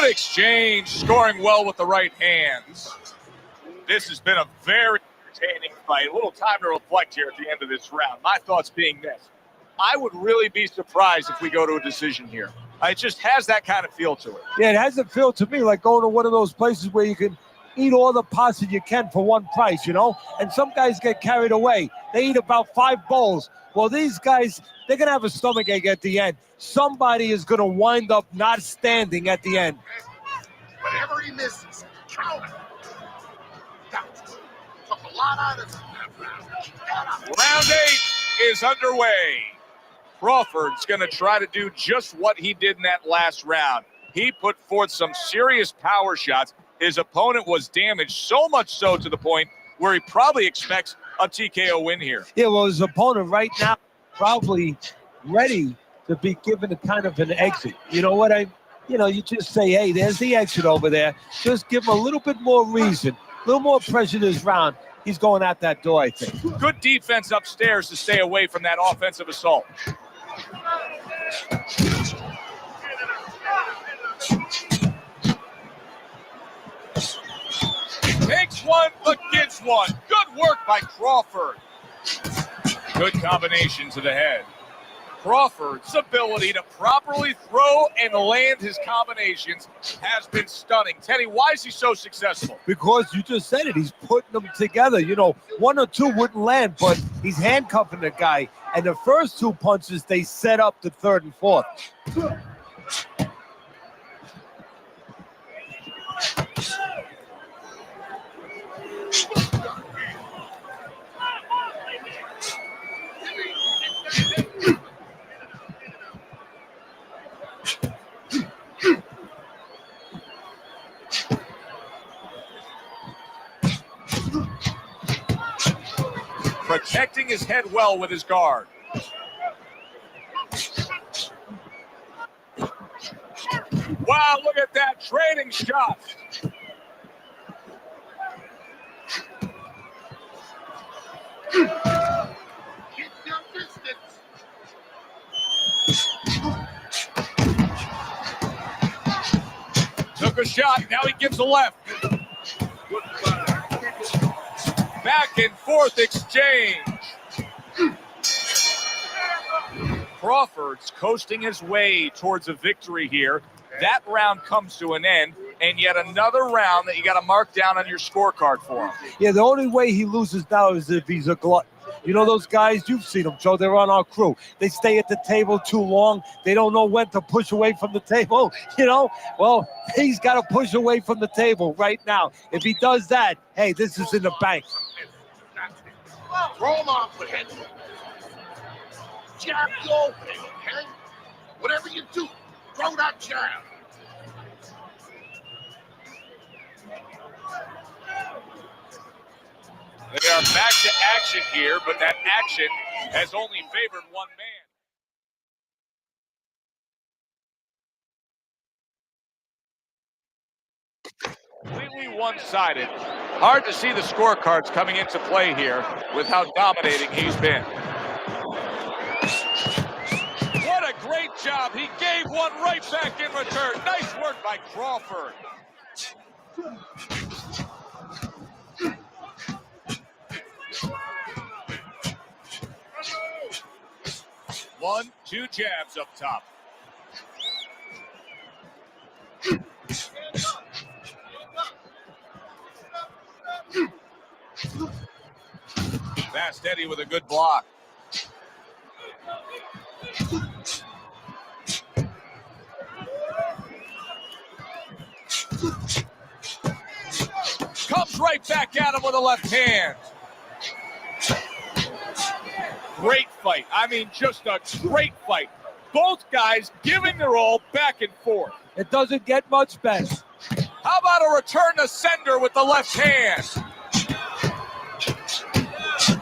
exchange, scoring well with the right hands. This has been a very entertaining fight. A little time to reflect here at the end of this round. My thoughts being this: I would really be surprised if we go to a decision here. It just has that kind of feel to it. Yeah, it has a feel to me like going to one of those places where you can eat all the pasta you can for one price, you know? And some guys get carried away. They eat about 5 bowls. Well, these guys, they're going to have a stomachache at the end. Somebody is going to wind up not standing at the end. Whatever he misses, count it. Took a lot out of him. Round 8 is underway. Crawford's going to try to do just what he did in that last round. He put forth some serious power shots. His opponent was damaged, so much so to the point where he probably expects a TKO win here. Yeah, well, his opponent right now probably ready to be given a kind of an exit. You know what you just say, hey, there's the exit over there. Just give him a little bit more reason, a little more pressure this round. He's going out that door, I think. Good defense upstairs to stay away from that offensive assault. Takes one, but gets one. Good work by Crawford. Good combination to the head. Crawford's ability to properly throw and land his combinations has been stunning. Teddy, why is he so successful? Because you just said it. He's putting them together. You know, one or two wouldn't land, but he's handcuffing the guy. And the first two punches, they set up the third and fourth. Protecting his head well with his guard. Wow, look at that training shot. Keep your distance. Took a shot, now he gives a left. Back and forth exchange. Crawford's coasting his way towards a victory here. That round comes to an end, and yet another round that you got to mark down on your scorecard for him. Yeah, the only way he loses now is if he's a glutton. You know those guys, you've seen them, Joe, they're on our crew. They stay at the table too long. They don't know when to push away from the table, you know? Well, he's got to push away from the table right now. If he does that, hey, this is in the bank. Throw him off with head. Jab you open, okay? Whatever you do, throw that jab. They are back to action here, but that action has only favored one man. Completely one-sided. Hard to see the scorecards coming into play here with how dominating he's been. What a great job. He gave one right back in return. Nice work by Crawford. One, two jabs up top. Fast Eddie with a good block. Comes right back at him with a left hand. Great fight. I mean, just a great fight. Both guys giving their all back and forth. It doesn't get much better. How about a return to sender with the left hand?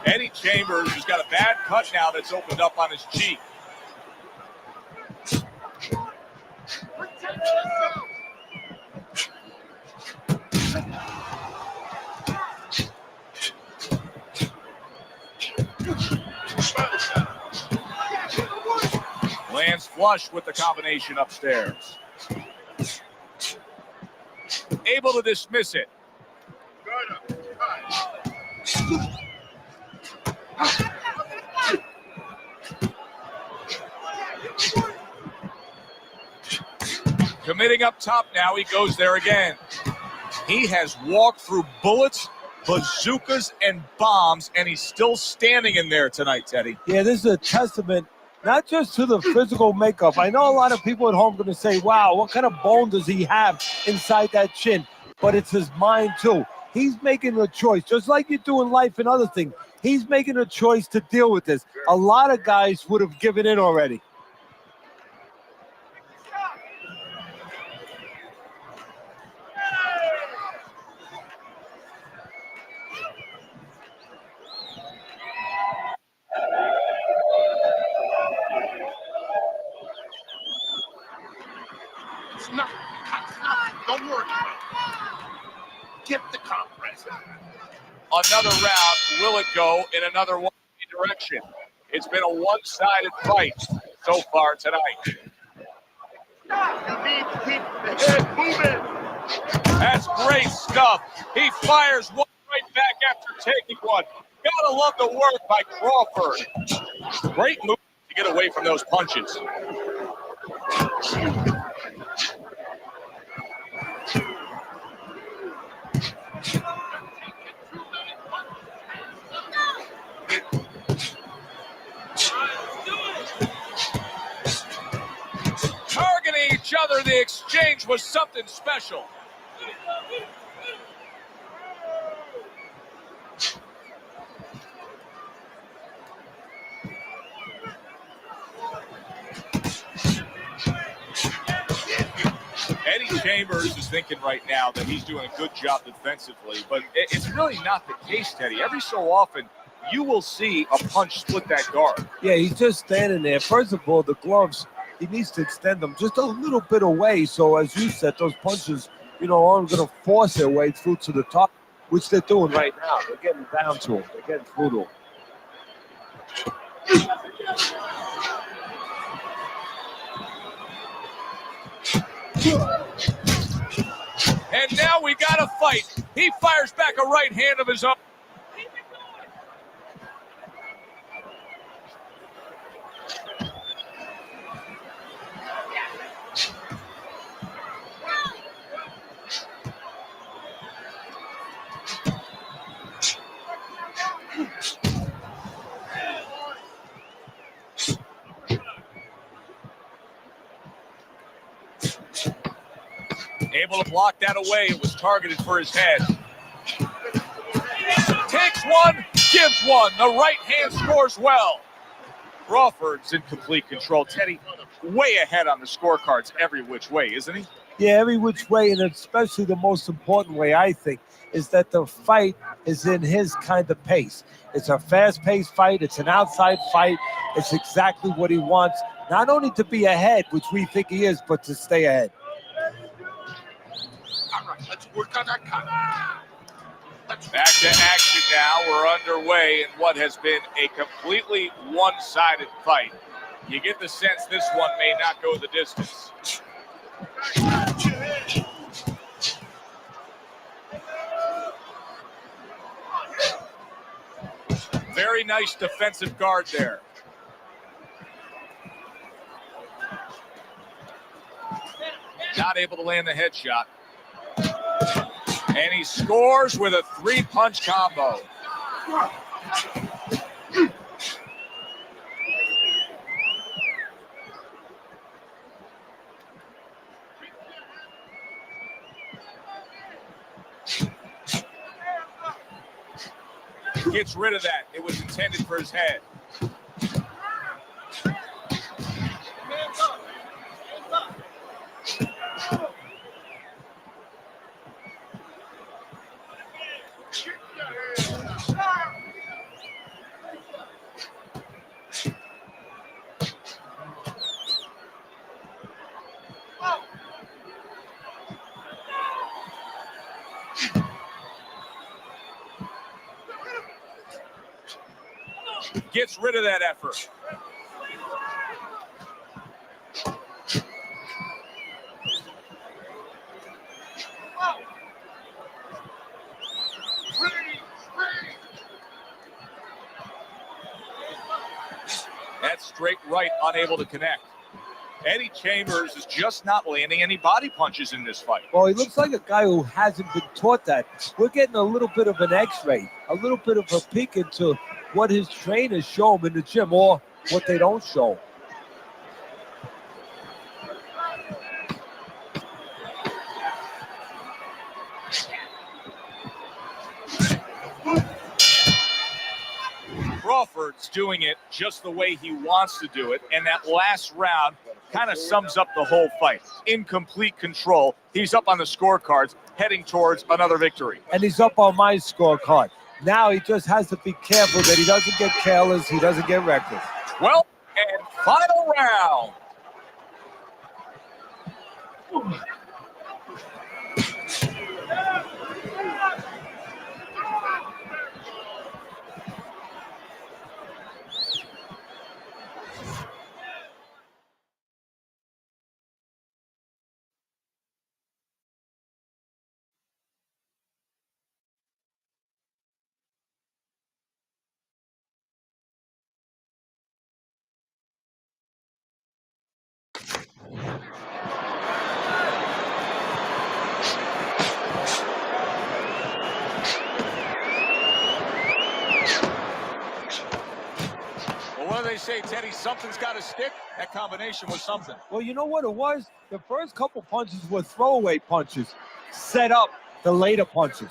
Eddie Chambers has got a bad cut now that's opened up on his cheek. Lands flush with the combination upstairs. Able to dismiss it. Committing up top now, he goes there again. He has walked through bullets, bazookas, and bombs, and he's still standing in there tonight, Teddy. Yeah, this is a testament not just to the physical makeup. I know a lot of people at home are going to say, wow, what kind of bone does he have inside that chin? But it's his mind, too. He's making a choice, just like you do in life and other things. He's making a choice to deal with this. A lot of guys would have given in already. It's not. Don't worry about it. Get the compress. Another round. Will it go in another one direction? It's been a one-sided fight so far tonight. You need to keep the head moving. That's great stuff. He fires one right back after taking one. Gotta love the work by Crawford. Great move to get away from those punches. Targeting each other, the exchange was something special. Eddie Chambers is thinking right now that he's doing a good job defensively, but it's really not the case, Teddy. Every so often, you will see a punch split that guard. Yeah, he's just standing there. First of all, the gloves, he needs to extend them just a little bit away. So as you said, those punches, aren't going to force their way through to the top, which they're doing right now. They're getting down to him. They're getting through to him. And now we got a fight. He fires back a right hand of his own. Able to block that away. It was targeted for his head. Takes one, gives one. The right hand scores well. Crawford's in complete control. Teddy, way ahead on the scorecards every which way, isn't he? Yeah, every which way, and especially the most important way, I think, is that the fight is in his kind of pace. It's a fast-paced fight. It's an outside fight. It's exactly what he wants, not only to be ahead, which we think he is, but to stay ahead. All right, let's work on that cut. Back to action now. We're underway in what has been a completely one-sided fight. You get the sense this one may not go the distance. Very nice defensive guard there. Not able to land the headshot. And he scores with a three-punch combo. Gets rid of that. It was intended for his head. Gets rid of that effort. That's straight right, unable to connect. Eddie Chambers is just not landing any body punches in this fight. Well, he looks like a guy who hasn't been taught that. We're getting a little bit of an x-ray, a little bit of a peek into what his trainers show him in the gym or what they don't show. Crawford's doing it just the way he wants to do it, and that last round kind of sums up the whole fight. In complete control. He's up on the scorecards, heading towards another victory. And he's up on my scorecard. Now he just has to be careful that he doesn't get careless, he doesn't get reckless. 12th and final round. What do they say, Teddy? Something's got to stick. That combination was something. Well, you know what it was? The first couple punches were throwaway punches, set up the later punches.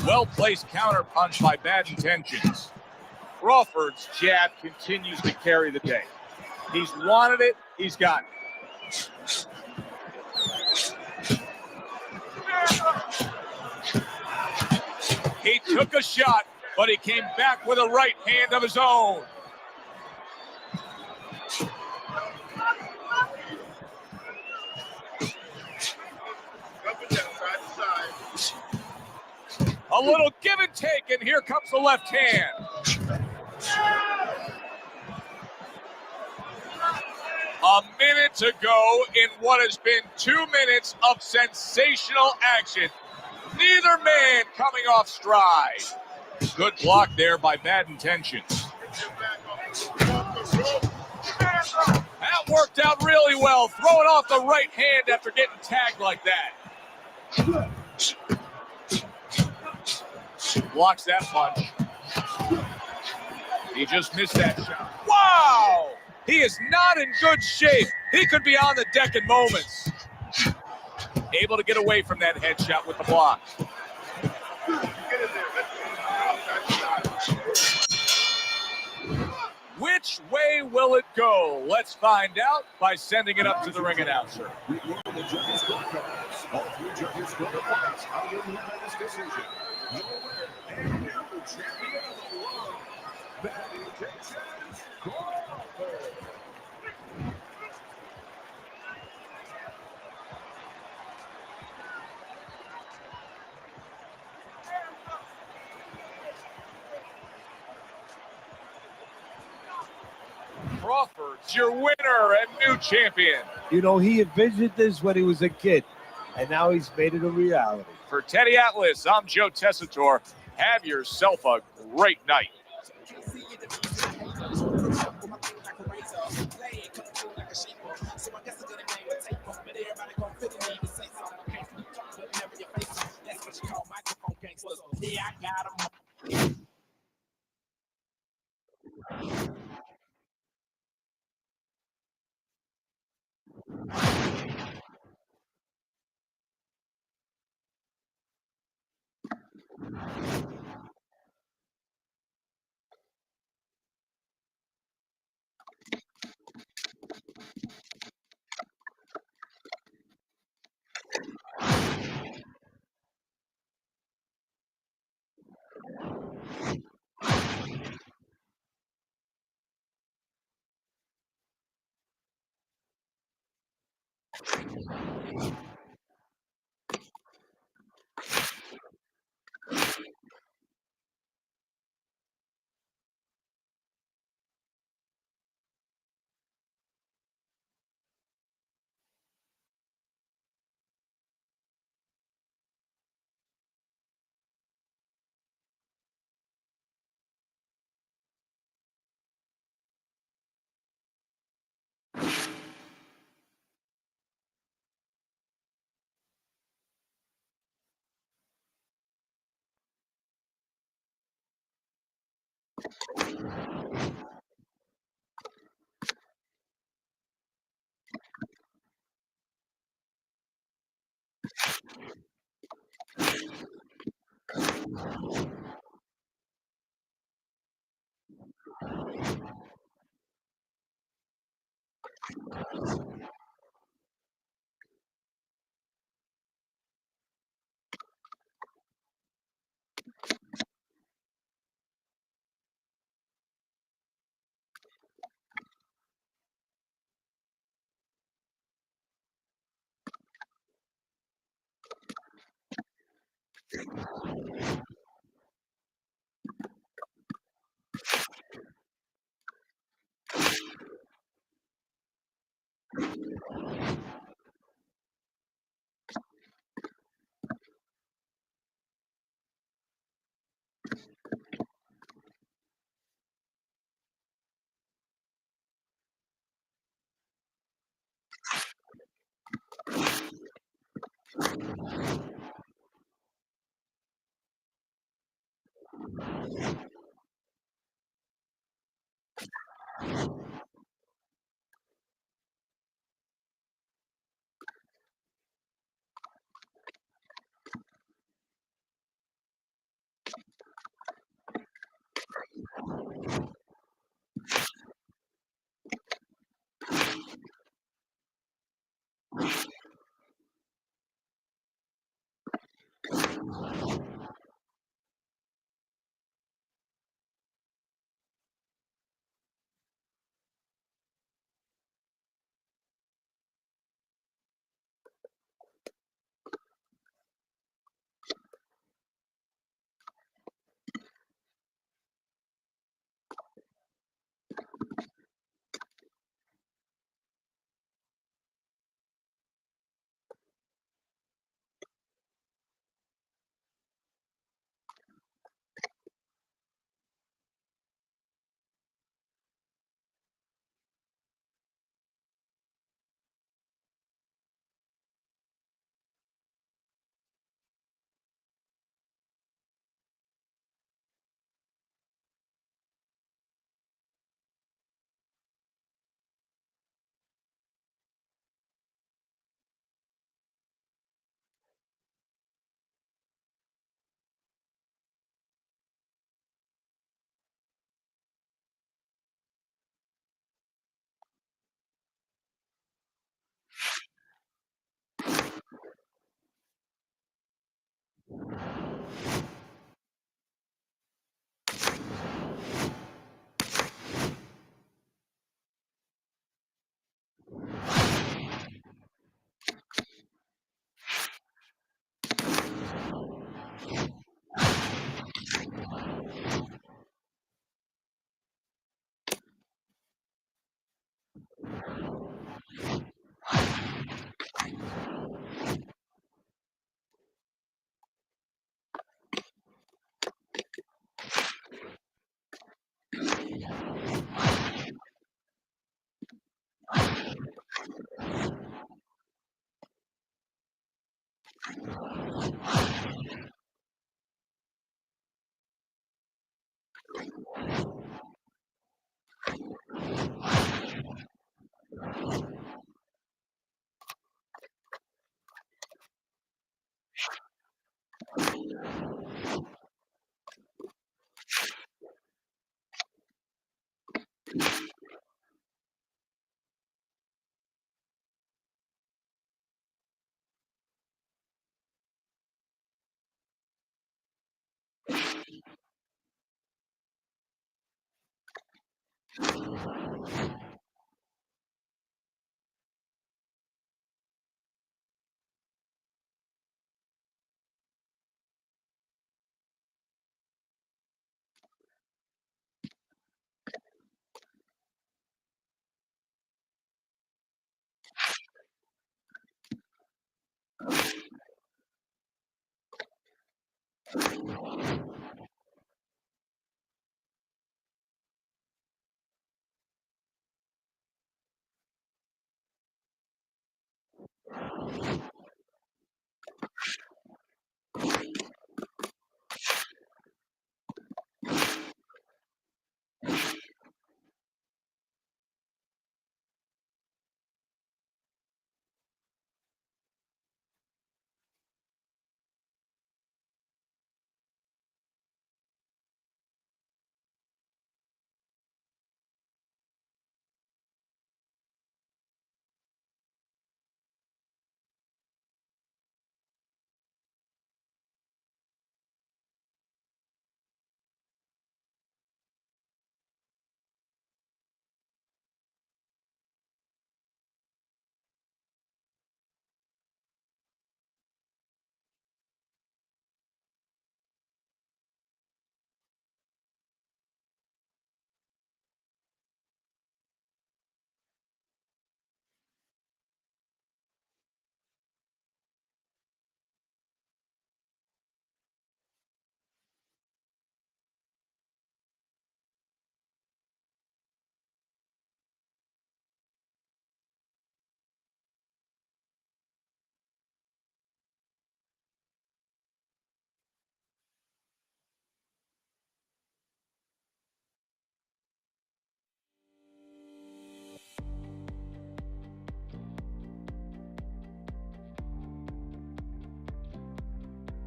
Well-placed counter punch by Bad Intentions. Crawford's jab continues to carry the day. He's wanted it. He's got it. He took a shot, but he came back with a right hand of his own. A little give and take, and here comes the left hand. A minute to go in what has been 2 minutes of sensational action. Neither man coming off stride. Good block there by Bad Intentions. That worked out really well. Throwing off the right hand after getting tagged like that. Blocks that punch. He just missed that shot. Wow! He is not in good shape. He could be on the deck in moments. Able to get away from that headshot with the block. Which way will it go? Let's find out by sending it up to the ring announcer. Crawford's your winner and new champion. You know, he envisioned this when he was a kid, and now he's made it a reality. For Teddy Atlas, I'm Joe Tessitore. Have yourself a great night.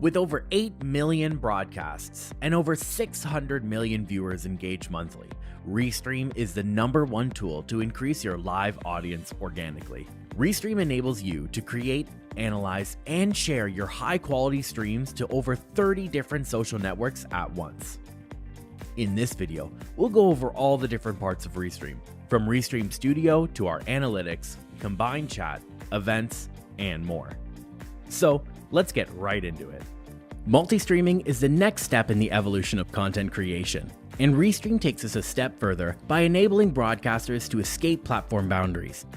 With over 8 million broadcasts and over 600 million viewers engaged monthly, Restream is the #1 tool to increase your live audience organically. Restream enables you to create, analyze, and share your high-quality streams to over 30 different social networks at once. In this video, we'll go over all the different parts of Restream, from Restream Studio to our analytics, combined chat, events, and more. So, let's get right into it. Multi-streaming is the next step in the evolution of content creation, and Restream takes us a step further by enabling broadcasters to escape platform boundaries.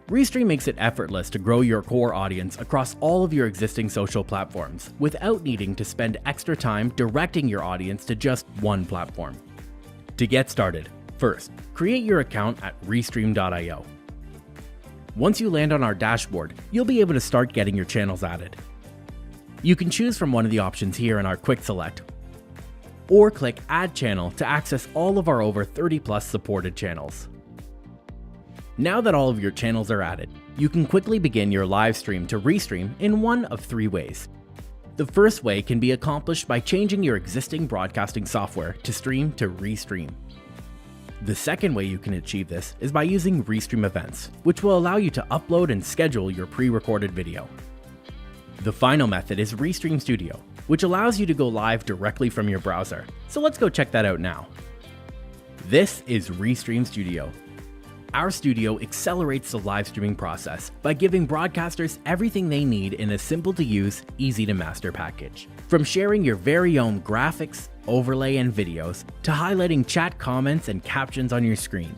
Restream makes it effortless to grow your core audience across all of your existing social platforms without needing to spend extra time directing your audience to just one platform. To get started, first, create your account at Restream.io. Once you land on our dashboard, you'll be able to start getting your channels added. You can choose from one of the options here in our Quick Select, or click Add Channel to access all of our over 30+ supported channels. Now that all of your channels are added, you can quickly begin your live stream to Restream in one of 3 ways. The first way can be accomplished by changing your existing broadcasting software to stream to Restream. The second way you can achieve this is by using Restream Events, which will allow you to upload and schedule your pre-recorded video. The final method is Restream Studio, which allows you to go live directly from your browser. So let's go check that out now. This is Restream Studio. Our studio accelerates the live streaming process by giving broadcasters everything they need in a simple-to-use, easy-to-master package. From sharing your very own graphics, overlay, and videos, to highlighting chat comments and captions on your screen.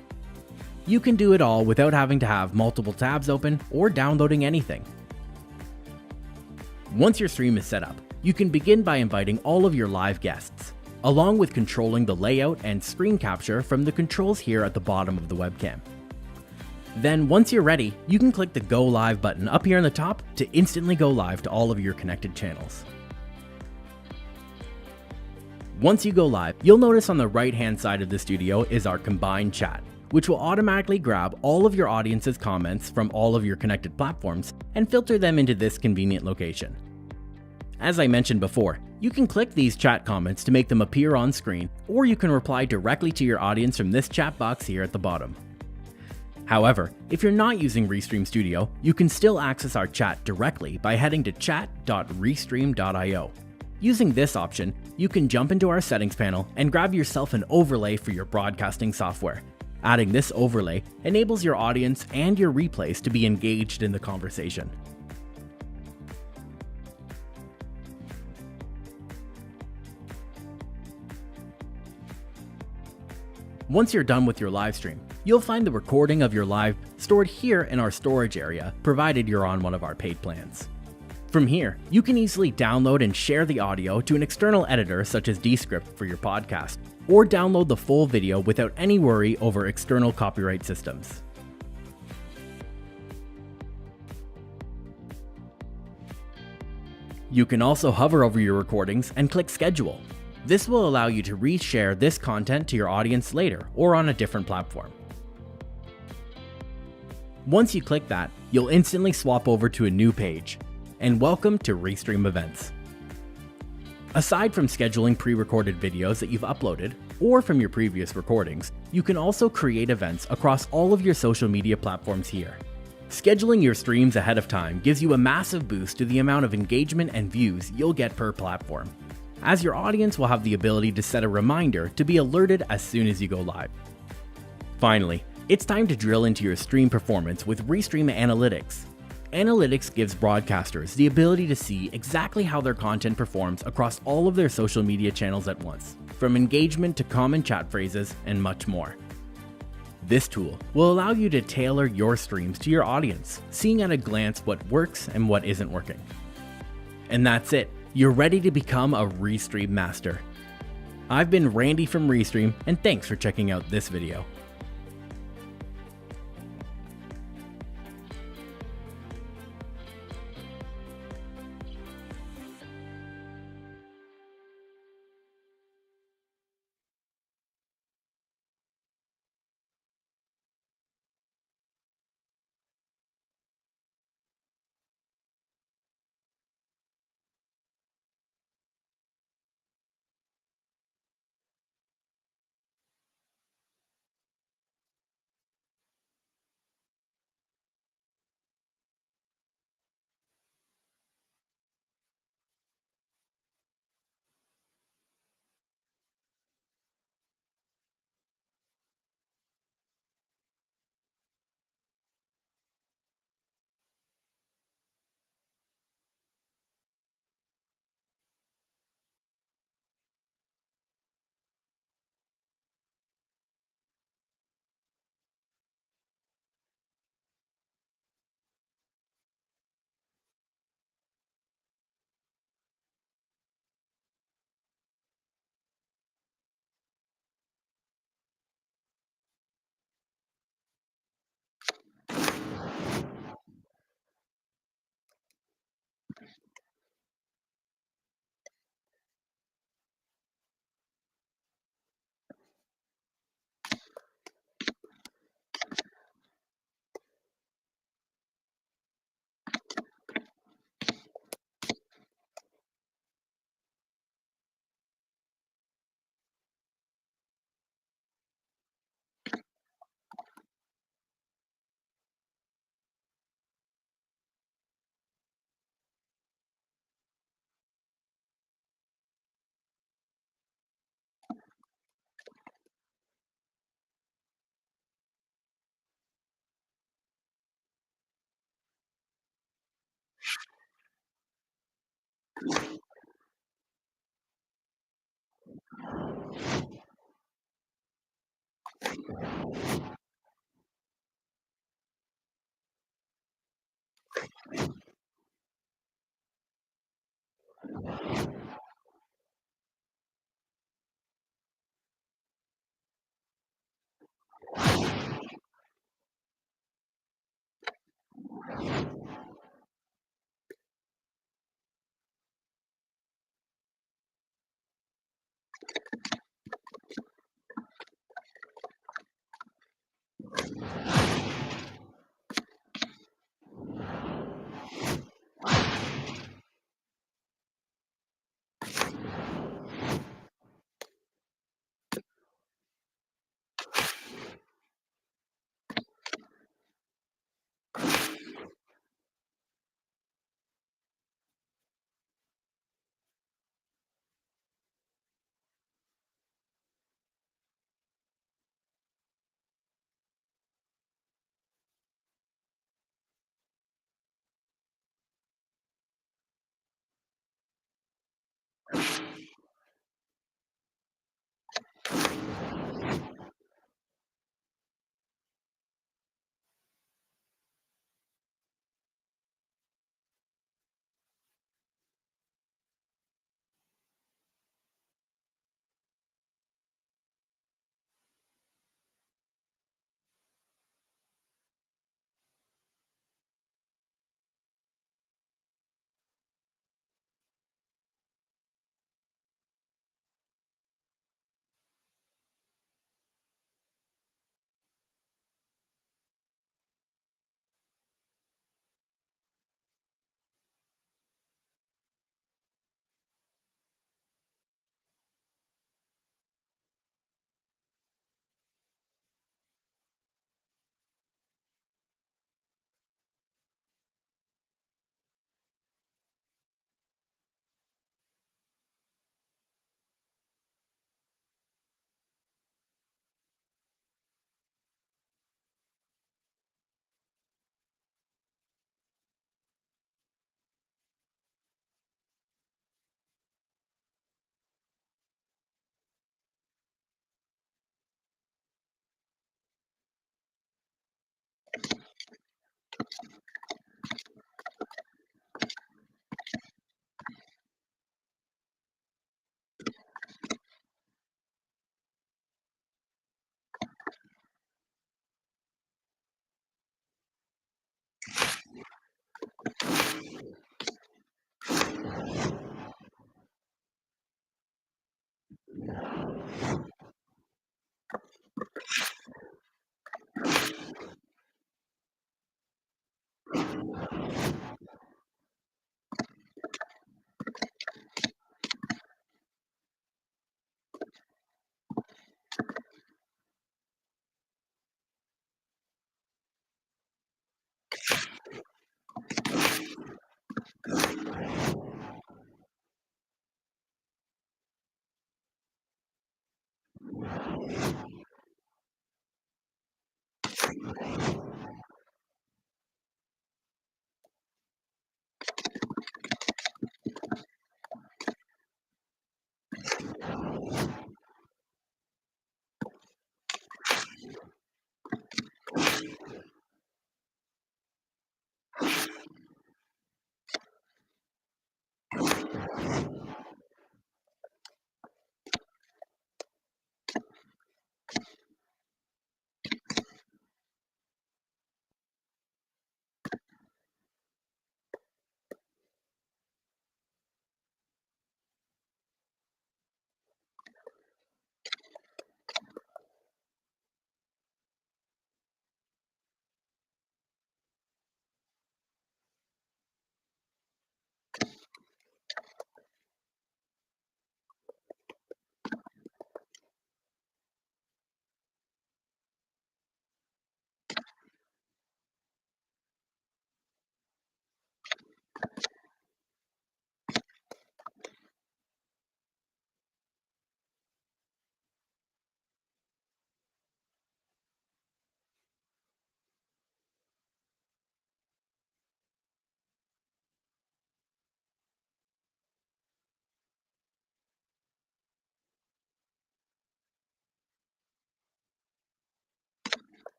You can do it all without having to have multiple tabs open or downloading anything. Once your stream is set up, you can begin by inviting all of your live guests, along with controlling the layout and screen capture from the controls here at the bottom of the webcam. Then once you're ready, you can click the Go Live button up here on the top to instantly go live to all of your connected channels. Once you go live, you'll notice on the right-hand side of the studio is our combined chat, which will automatically grab all of your audience's comments from all of your connected platforms and filter them into this convenient location. As I mentioned before, you can click these chat comments to make them appear on screen, or you can reply directly to your audience from this chat box here at the bottom. However, if you're not using Restream Studio, you can still access our chat directly by heading to chat.restream.io. Using this option, you can jump into our settings panel and grab yourself an overlay for your broadcasting software. Adding this overlay enables your audience and your replays to be engaged in the conversation. Once you're done with your live stream, you'll find the recording of your live stored here in our storage area, provided you're on one of our paid plans. From here, you can easily download and share the audio to an external editor such as Descript for your podcast, or download the full video without any worry over external copyright systems. You can also hover over your recordings and click Schedule. This will allow you to reshare this content to your audience later or on a different platform. Once you click that, you'll instantly swap over to a new page. And welcome to Restream Events. Aside from scheduling pre-recorded videos that you've uploaded, or from your previous recordings, you can also create events across all of your social media platforms here. Scheduling your streams ahead of time gives you a massive boost to the amount of engagement and views you'll get per platform, as your audience will have the ability to set a reminder to be alerted as soon as you go live. Finally, it's time to drill into your stream performance with Restream Analytics. Analytics gives broadcasters the ability to see exactly how their content performs across all of their social media channels at once, from engagement to common chat phrases and much more. This tool will allow you to tailor your streams to your audience, seeing at a glance what works and what isn't working. And that's it. You're ready to become a Restream master. I've been Randy from Restream, and thanks for checking out this video.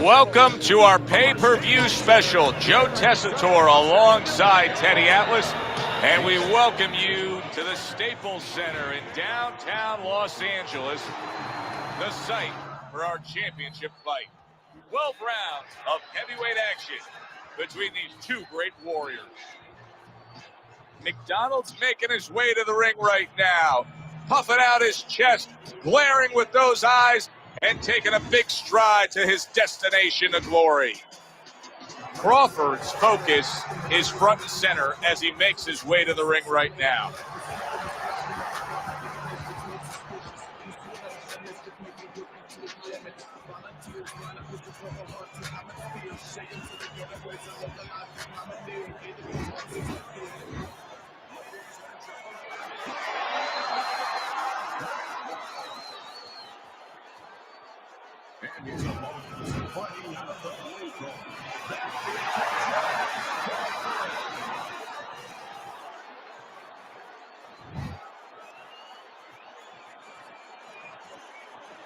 Welcome to our pay-per-view special. Joe Tessitore alongside Teddy Atlas. And we welcome you to the Staples Center in downtown Los Angeles, the site for our championship fight. 12 rounds of heavyweight action between these two great warriors. McDonald's making his way to the ring right now, puffing out his chest, glaring with those eyes, and taking a big stride to his destination of glory. Crawford's focus is front and center as he makes his way to the ring right now.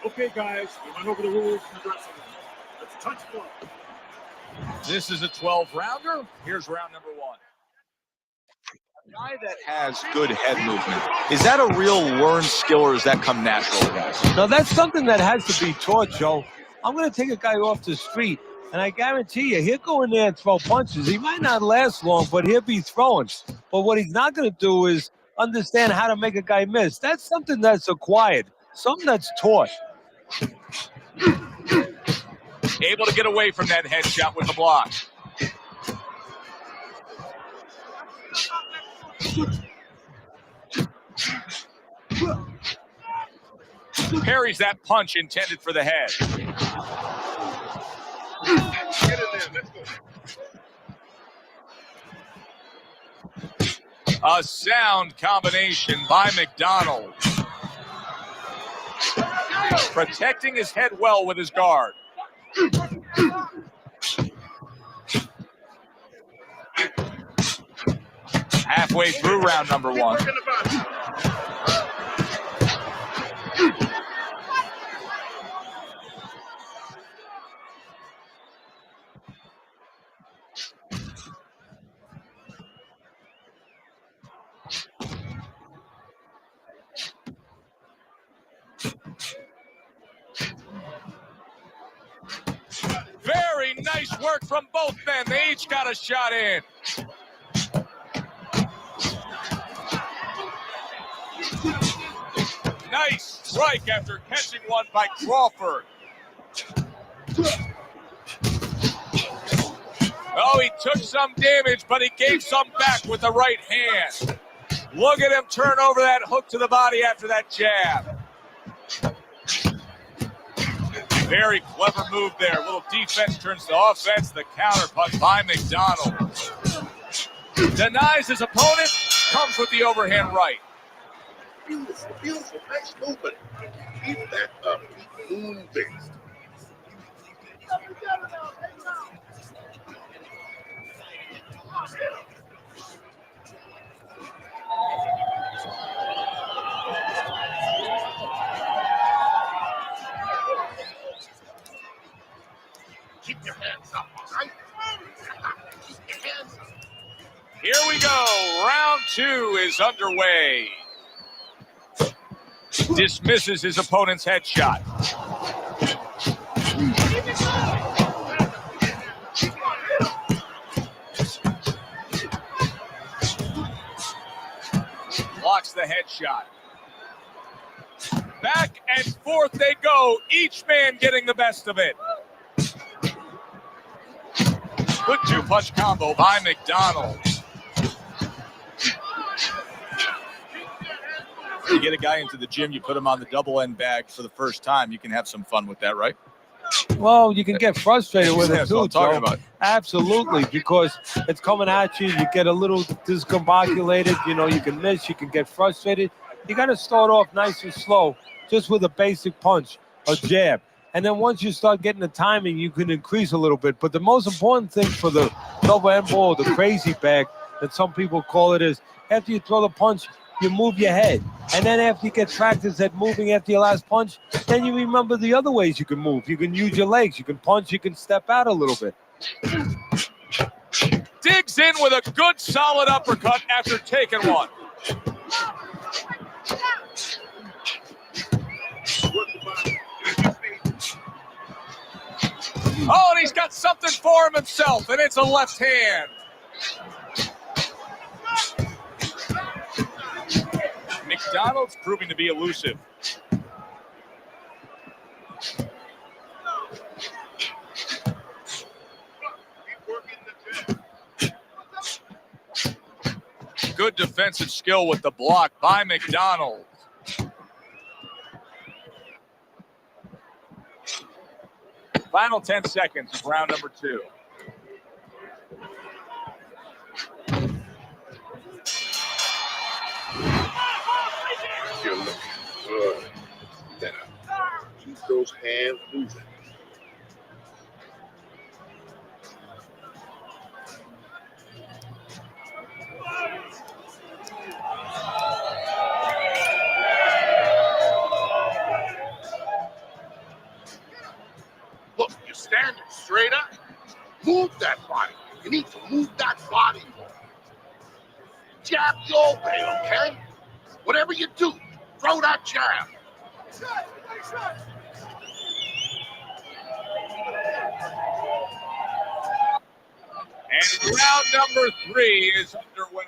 Okay, guys, we went over the rules in the dressing room. Let's touch blood. This is a 12-rounder. Here's round number one. A guy that has good head movement, is that a real learned skill or does that come natural, guys? No, that's something that has to be taught, Joe. I'm going to take a guy off the street, and I guarantee you, he'll go in there and throw punches. He might not last long, but he'll be throwing. But what he's not going to do is understand how to make a guy miss. That's something that's acquired, something that's taught. Able to get away from that headshot with the block. Parries that punch intended for the head. Get in there. Let's go. A sound combination by McDonald. Protecting his head well with his guard. Halfway through round number one. Working the body. work from both men. They each got a shot in. Nice strike after catching one by Crawford. Oh, he took some damage, but he gave some back with the right hand. Look at him turn over that hook to the body after that jab. Very clever move there. A little defense turns to offense. The counter punch by McDonald. Denies his opponent, comes with the overhand right. Beautiful, beautiful. Nice movement. Keep that up. Keep moving. Keep your hands up, all right? Keep your hands up. Here we go. Round 2 is underway. Dismisses his opponent's headshot. Blocks the headshot. Back and forth they go, each man getting the best of it. Good two-punch combo by McDonald. You get a guy into the gym, you put him on the double end bag for the first time, you can have some fun with that, right? Well, you can get frustrated with it That's what too, I'm talking Joe. about. Absolutely, because it's coming at you. You get a little discombobulated. You know, you can miss. You can get frustrated. You got to start off nice and slow, just with a basic punch, a jab. And then once you start getting the timing, you can increase a little bit. But the most important thing for the double end ball, the crazy bag, that some people call it, is after you throw the punch, you move your head. And then after you get practice at moving after your last punch, then you remember the other ways you can move. You can use your legs. You can punch. You can step out a little bit. Digs in with a good solid uppercut after taking one. Oh, and he's got something for him himself, and it's a left hand. McDonald's proving to be elusive. Good defensive skill with the block by McDonald. Final 10 seconds of round number 2. You're looking good. Then keep those hands moving. Look, you're standing straight up. Move that body. You need to move that body more. Jab your way, okay? Whatever you do, throw that jab. And round number 3 is underway.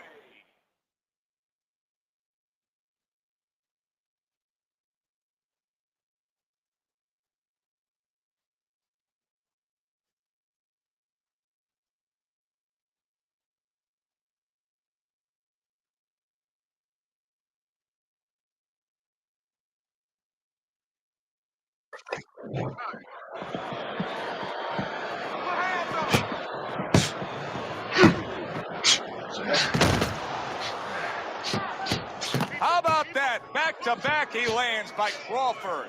How about that? Back-to-back he lands by Crawford.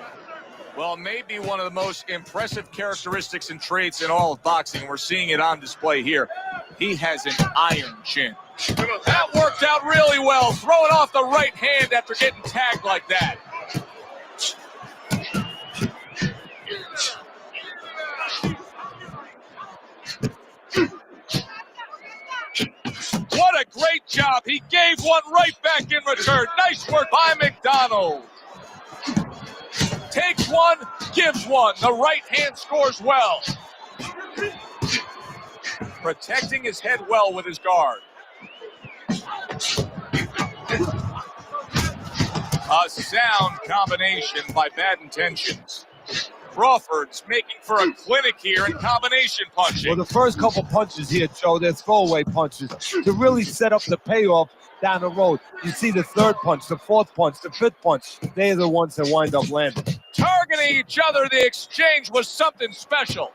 Well, maybe one of the most impressive characteristics and traits in all of boxing. We're seeing it on display here. He has an iron chin. That worked out really well, throwing off the right hand after getting tagged like that. What a great job. He gave one right back in return. Nice work by McDonald. Takes one, gives one. The right hand scores well. protecting his head well with his guard. A sound combination by Bad Intentions. Crawford's making for a clinic here in combination punching. Well, the first couple punches here, Joe, they're throwaway punches to really set up the payoff down the road. You see the third punch, the fourth punch, the fifth punch. They're the ones that wind up landing. Targeting each other, the exchange was something special.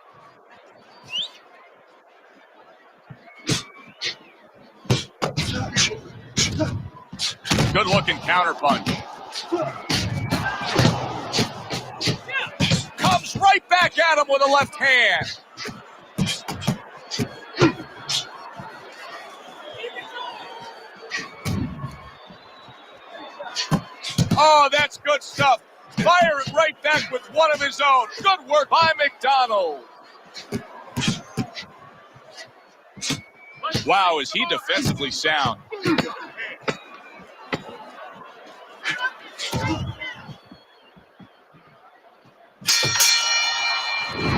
Good looking counter punch. Comes right back at him with a left hand. Oh, that's good stuff. Firing right back with one of his own. Good work by McDonald. Wow, is he defensively sound.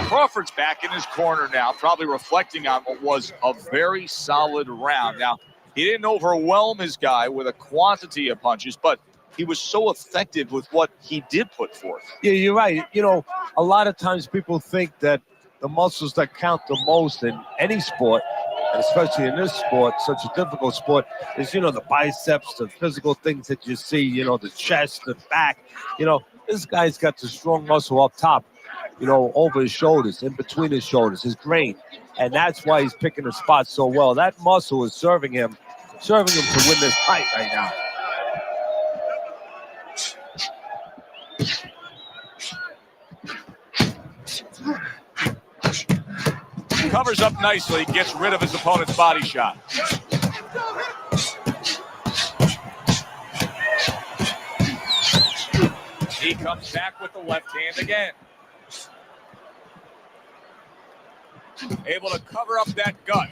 Crawford's back in his corner now, probably reflecting on what was a very solid round. Now, he didn't overwhelm his guy with a quantity of punches, but he was so effective with what he did put forth. Yeah, you're right. You know, a lot of times people think that the muscles that count the most in any sport, and especially in this sport, such a difficult sport, is, you know, the biceps, the physical things that you see, you know, the chest, the back. You know, this guy's got the strong muscle up top, you know, over his shoulders, in between his shoulders, his brain. And that's why he's picking the spot so well. That muscle is serving him to win this fight right now. Covers up nicely, gets rid of his opponent's body shot. He comes back with the left hand again. Able to cover up that gut.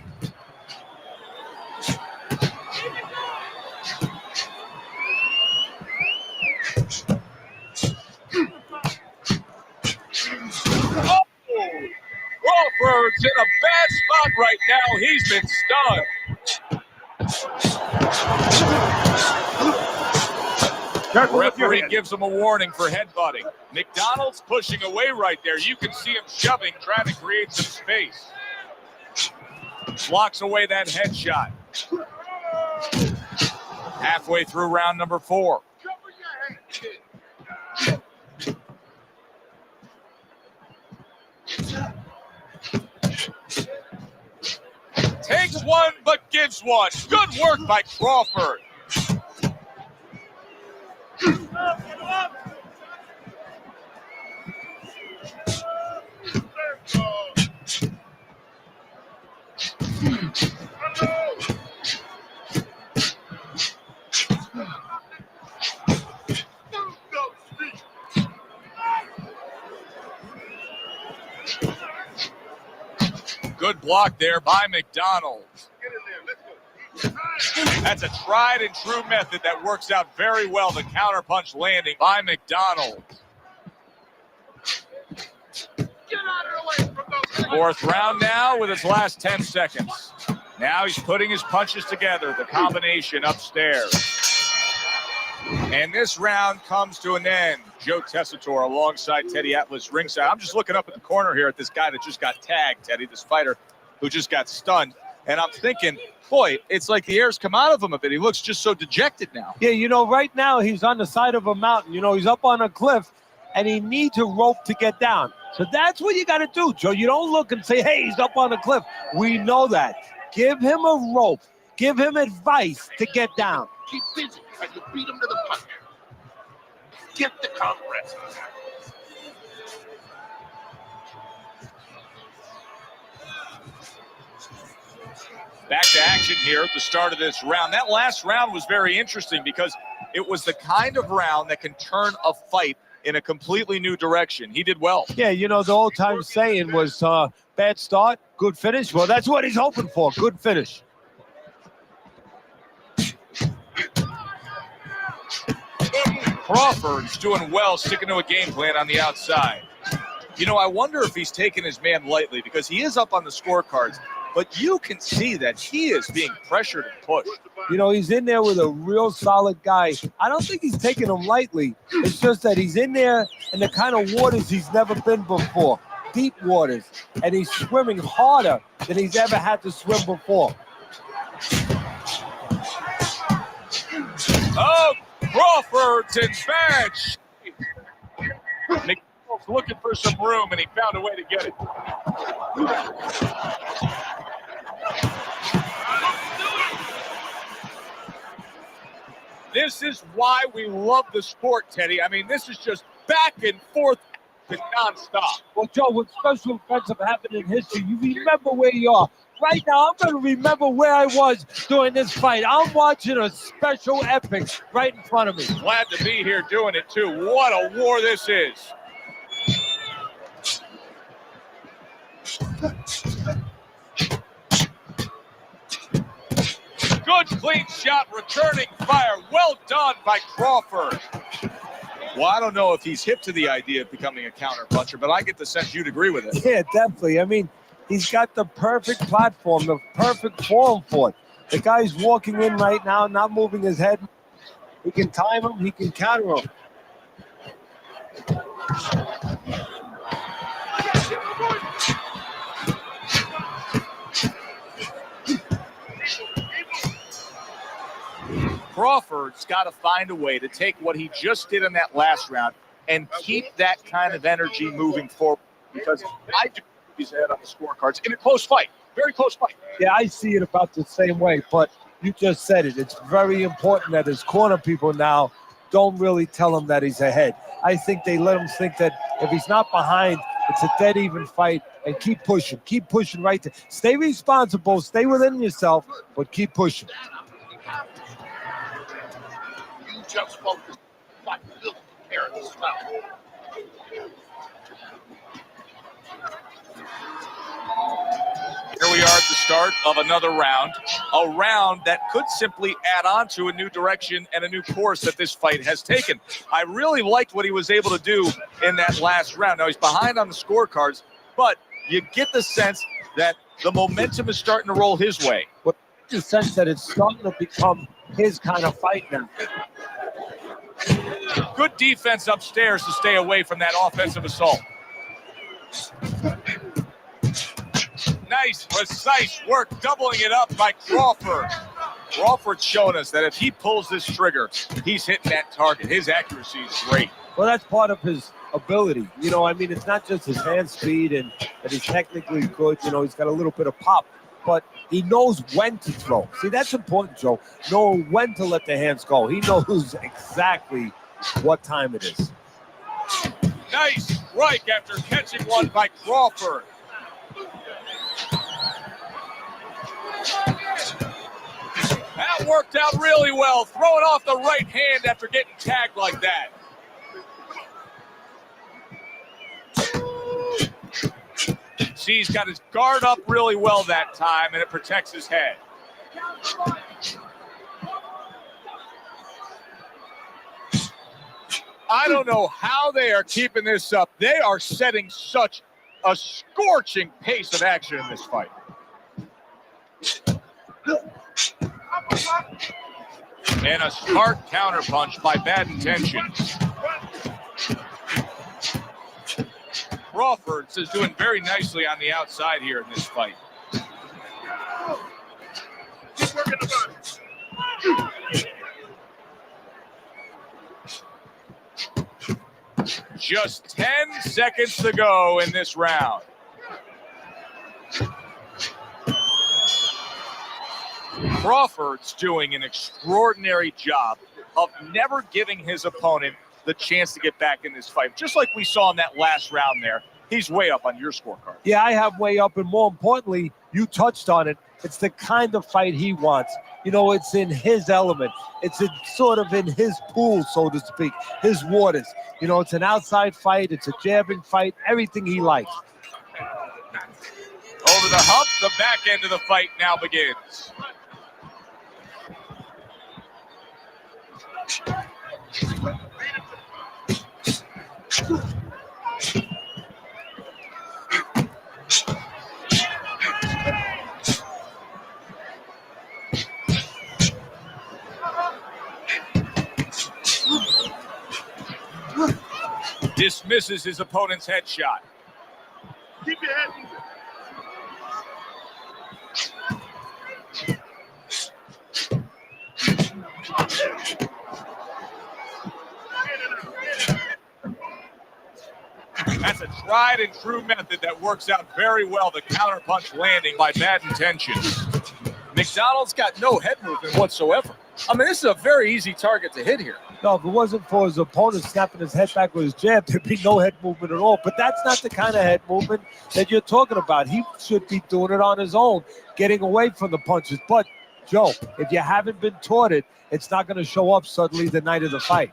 Oh! Crawford's in a bad spot right now. He's been stunned. Referee gives him a warning for headbutting. McDonald's pushing away right there. You can see him shoving, trying to create some space. Blocks away that headshot. Halfway through round number 4. Takes one, but gives one. Good work by Crawford. Good block there by McDonald. That's a tried and true method that works out very well. The counterpunch landing by McDonald. Fourth round now with his last 10 seconds. Now he's putting his punches together, the combination upstairs. And this round comes to an end. Joe Tessitore alongside Teddy Atlas ringside. I'm just looking up at the corner here at this guy that just got tagged, Teddy, this fighter who just got stunned. And I'm thinking, boy, it's like the air's come out of him a bit. He looks just so dejected now. Yeah, you know, right now he's on the side of a mountain. You know, he's up on a cliff, and he needs a rope to get down. So that's what you got to do, Joe. You don't look and say, hey, he's up on a cliff. We know that. Give him a rope. Give him advice to get down. Keep busy and you beat him to the punch. Get the compress. Back to action here at the start of this round. That last round was very interesting because it was the kind of round that can turn a fight in a completely new direction. He did well. Yeah, you know, the old time saying was bad start, good finish. Well, that's what he's hoping for, good finish. Crawford's doing well, sticking to a game plan on the outside. You know, I wonder if he's taking his man lightly because he is up on the scorecards. but you can see that he is being pressured and pushed. You know, he's in there with a real solid guy. I don't think he's taking him lightly. It's just that he's in there in the kind of waters he's never been before, deep waters, and he's swimming harder than he's ever had to swim before. Oh, Crawford's in bad shape. McDaniel's looking for some room, and he found a way to get it. This is why we love the sport, Teddy. I mean, this is just back and forth and nonstop. Well, Joe, with special events have happened in history, you remember where you are. Right now, I'm going to remember where I was during this fight. I'm watching a special epic right in front of me. Glad to be here doing it, too. What a war this is. Good, clean shot, returning fire. Well done by Crawford. Well, I don't know if he's hip to the idea of becoming a counter puncher, but I get the sense you'd agree with it. Yeah, definitely. I mean, he's got the perfect platform, the perfect form for it. The guy's walking in right now, not moving his head. He can time him, he can counter him. Crawford's got to find a way to take what he just did in that last round and keep that kind of energy moving forward, because I do think he's ahead on the scorecards in a close fight, very close fight. Yeah, I see it about the same way, but you just said it. It's very important that his corner people now don't really tell him that he's ahead. I think they let him think that if he's not behind, it's a dead even fight, and keep pushing right there. Stay responsible, stay within yourself, but keep pushing. You just focus like little parents now. Here we are at the start of another round, a round that could simply add on to a new direction and a new course that this fight has taken. I really liked what he was able to do in that last round. Now, he's behind on the scorecards, but you get the sense that the momentum is starting to roll his way. But the sense that it's starting to become his kind of fight now. Good defense upstairs to stay away from that offensive assault. Nice, precise work, doubling it up by Crawford. Crawford's showing us that if he pulls this trigger, he's hitting that target. His accuracy is great. Well, that's part of his ability. You know, I mean, it's not just his hand speed and that he's technically good. You know, he's got a little bit of pop, but he knows when to throw. See, that's important, Joe. Knowing when to let the hands go. He knows exactly what time it is. Nice strike after catching one by Crawford. That worked out really well, throwing off the right hand after getting tagged like that. See, he's got his guard up really well that time, and it protects his head. I don't know how they are keeping this up. They are setting such a scorching pace of action in this fight. And a smart counterpunch by Bad Intentions. Crawford is doing very nicely on the outside here in this fight. Just 10 seconds to go in this round. Crawford's doing an extraordinary job of never giving his opponent the chance to get back in this fight. Just like we saw in that last round there, he's way up on your scorecard. Yeah, I have way up, and more importantly, you touched on it. It's the kind of fight he wants. You know, it's in his element. It's sort of in his pool, so to speak, his waters. You know, it's an outside fight. It's a jabbing fight, everything he likes. Over the hump, the back end of the fight now begins. Dismisses his opponent's headshot. Keep your head moving. That's a tried and true method that works out very well. The counterpunch landing by Bad Intentions. McDonald's got no head movement whatsoever. I mean, this is a very easy target to hit here. No, if it wasn't for his opponent snapping his head back with his jab, there'd be no head movement at all. But that's not the kind of head movement that you're talking about. He should be doing it on his own, getting away from the punches. But, Joe, if you haven't been taught it, it's not going to show up suddenly the night of the fight.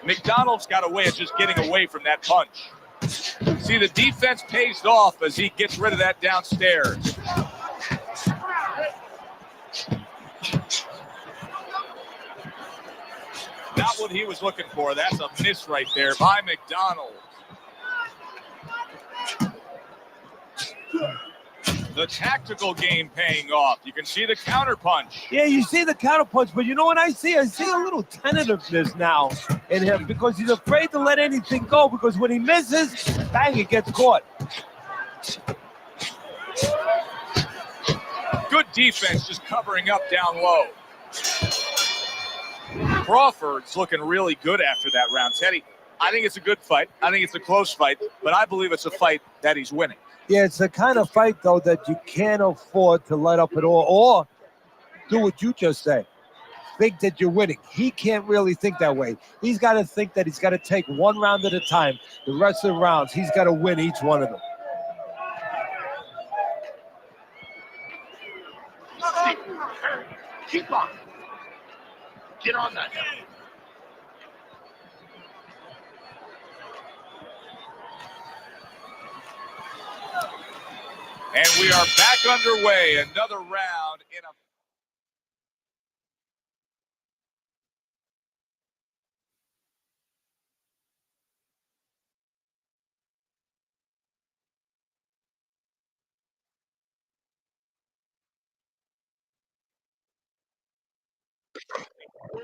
McDonald's got a way of just getting away from that punch. See, the defense pays off as he gets rid of that downstairs. Not what he was looking for. That's a miss right there by McDonald. The tactical game paying off. You can see the counter punch. Yeah, you see the counter punch, but you know what I see? I see a little tentativeness now in him because he's afraid to let anything go because when he misses, bang, it gets caught. Good defense just covering up down low. Crawford's looking really good after that round. Teddy, I think it's a good fight. I think it's a close fight, but I believe it's a fight that he's winning. Yeah, it's the kind of fight, though, that you can't afford to let up at all or do what you just said. Think that you're winning. He can't really think that way. He's got to think that he's got to take one round at a time. The rest of the rounds, he's got to win each one of them. Keep on. Get on that now. And we are back underway. Another round in a...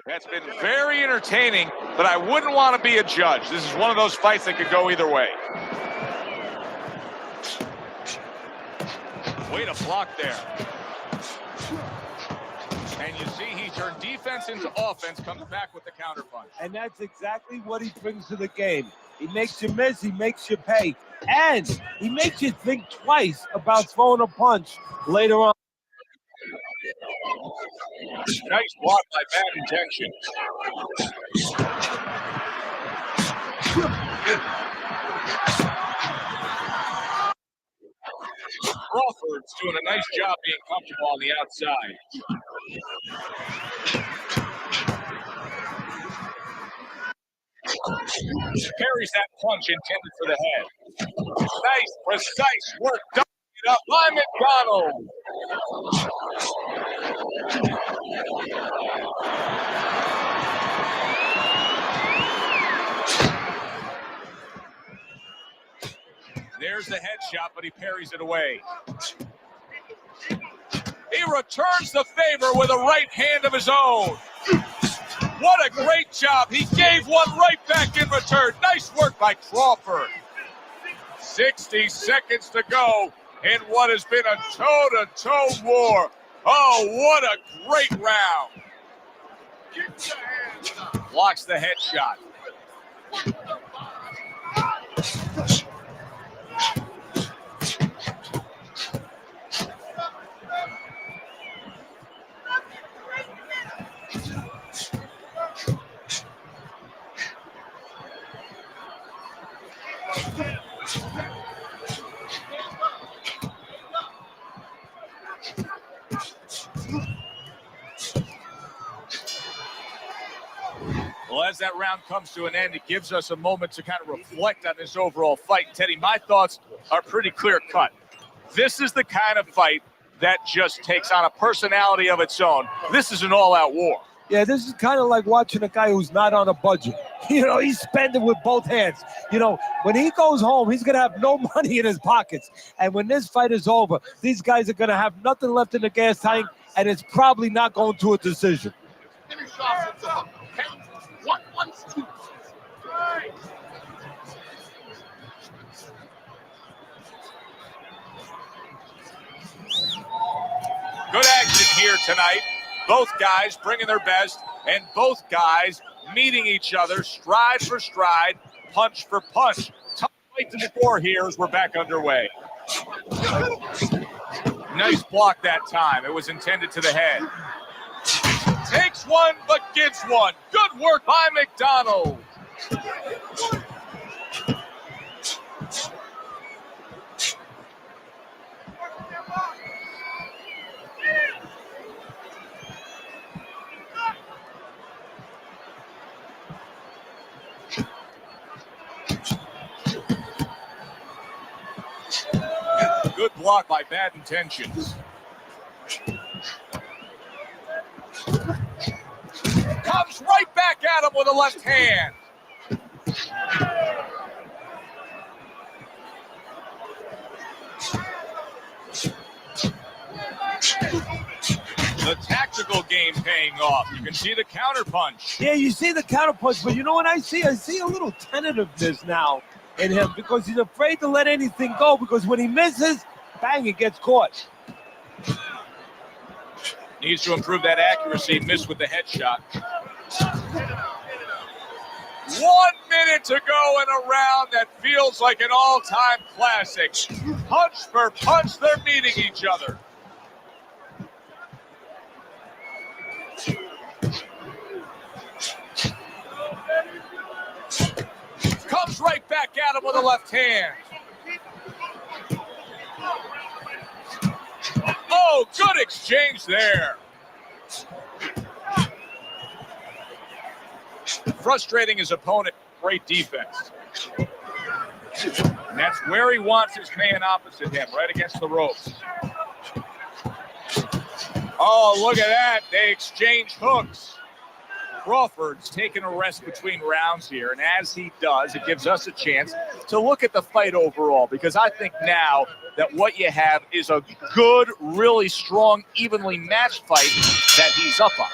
That's been very entertaining, but I wouldn't want to be a judge. This is one of those fights that could go either way. Way to block there. And you see he turned defense into offense, comes back with the counter punch. And that's exactly what he brings to the game. He makes you miss, he makes you pay. And he makes you think twice about throwing a punch later on. Nice block by Bad Intentions. Crawford's doing a nice job being comfortable on the outside. Carries that punch intended for the head. Nice, precise work. Dumping it up by McDonald. There's the headshot, but he parries it away. He returns the favor with a right hand of his own. What a great job. He gave one right back in return. Nice work by Crawford. 60 seconds to go in what has been a toe-to-toe war. Oh, what a great round. Blocks the headshot. Well, as that round comes to an end, it gives us a moment to kind of reflect on this overall fight. Teddy, my thoughts are pretty clear-cut. This is the kind of fight that just takes on a personality of its own. This is an all-out war. Yeah, this is kind of like watching a guy who's not on a budget. He's spending with both hands. When he goes home, he's going to have no money in his pockets. And when this fight is over, these guys are going to have nothing left in the gas tank, and it's probably not going to a decision. Finish off with the hook, okay? 1, 1, 2. Good action here tonight. Both guys bringing their best, and both guys meeting each other stride for stride, punch for punch. Tough fight to score here as we're back underway. Nice block that time. It was intended to the head. Takes one, but gets one. Good work by McDonald. Good block by Bad Intentions. Comes right back at him with a left hand. The tactical game paying off. You can see the counter punch. Yeah, you see the counter punch, but you know what I see? I see a little tentativeness now in him because he's afraid to let anything go, because when he misses, bang, it gets caught. Needs to improve that accuracy. Missed with the headshot. 1 minute to go in a round that feels like an all-time classic. Punch for punch, they're meeting each other. Comes right back at him with a left hand. Oh, good exchange there. Frustrating his opponent. Great defense. And that's where he wants his man opposite him, right against the ropes. Oh, look at that. They exchange hooks. Crawford's taking a rest between rounds here, and as he does, it gives us a chance to look at the fight overall, because I think now that what you have is a good, really strong, evenly matched fight that he's up on.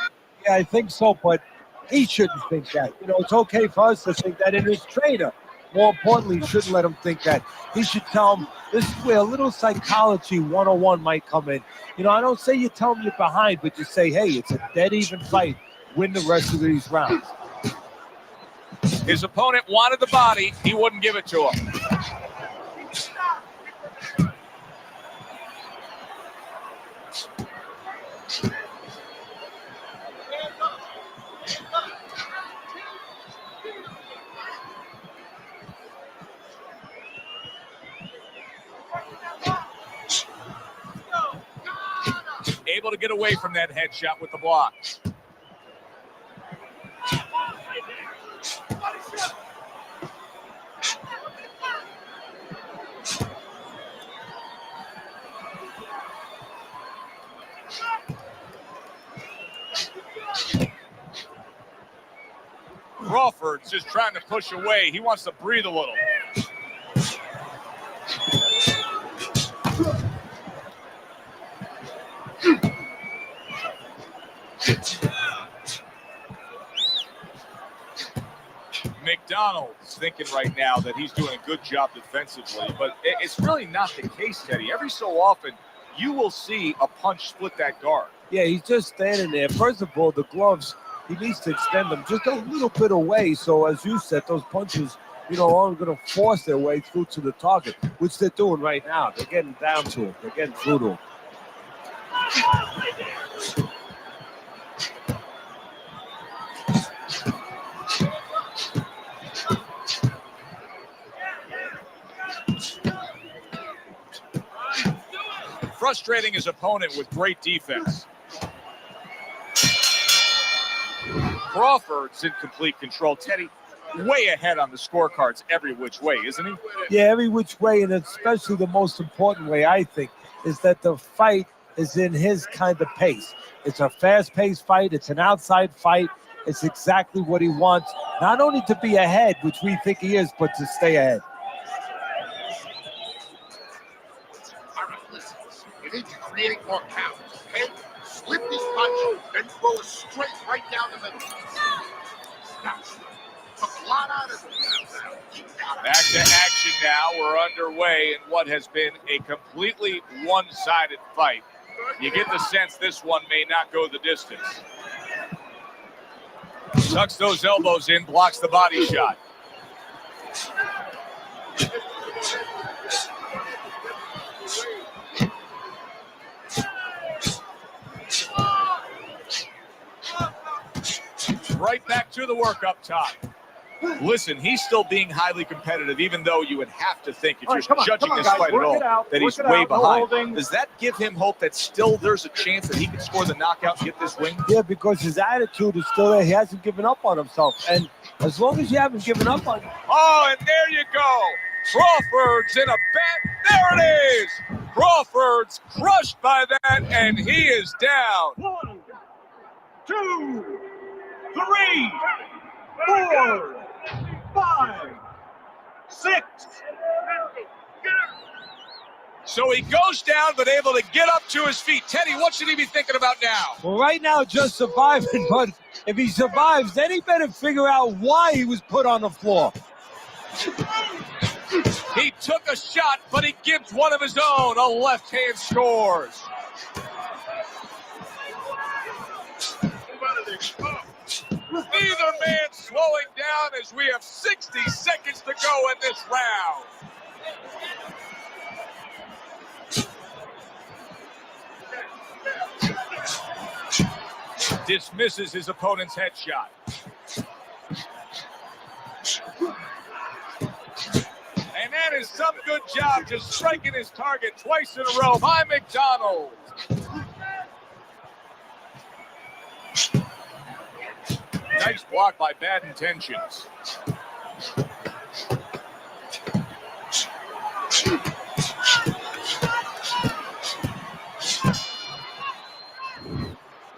Yeah, I think so, but he shouldn't think that. It's okay for us to think that, and his trainer, more importantly, shouldn't let him think that. He should tell him this is where a little psychology 101 might come in. I don't say you tell him you're behind, but you say, hey, it's a dead even fight. Win the rest of these rounds. His opponent wanted the body. He wouldn't give it to him. Able to get away from that headshot with the block. Crawford's just trying to push away. He wants to breathe a little. McDonald's thinking right now that he's doing a good job defensively, but it's really not the case, Teddy. Every so often, you will see a punch split that guard. Yeah, he's just standing there. First of all, the gloves, he needs to extend them just a little bit away. So, as you said, those punches, aren't going to force their way through to the target, which they're doing right now. They're getting down to him. They're getting through to him. Frustrating his opponent with great defense. Crawford's in complete control. Teddy, way ahead on the scorecards every which way, isn't he? Yeah, every which way, and especially the most important way, I think, is that the fight is in his kind of pace. It's a fast-paced fight. It's an outside fight. It's exactly what he wants, not only to be ahead, which we think he is, but to stay ahead. All right, listen. You need to create more count, okay? Slip this punch, then throw it straight right down the middle. Now, took a lot out of it. Back to action now. We're underway in what has been a completely one-sided fight. You get the sense this one may not go the distance. Tucks those elbows in, blocks the body shot. Right back to the work up top. Listen, he's still being highly competitive, even though you would have to think, if you're judging this fight at all, that he's way behind. Does that give him hope that still there's a chance that he can score the knockout and get this win? Yeah, because his attitude is still there. He hasn't given up on himself. And as long as you haven't given up on him. Oh, and there you go. Crawford's in a bet. There it is. Crawford's crushed by that, and he is down. 1, 2, 3, 4, 5, 6. So he goes down, but able to get up to his feet. Teddy, what should he be thinking about now? Well, right now, just surviving. But if he survives, then he better figure out why he was put on the floor. He took a shot, but he gives one of his own. A left hand scores. Neither man slowing down as we have 60 seconds to go in this round. Dismisses his opponent's headshot. And that is some good job just striking his target twice in a row by McDonald. Nice block by Bad Intentions.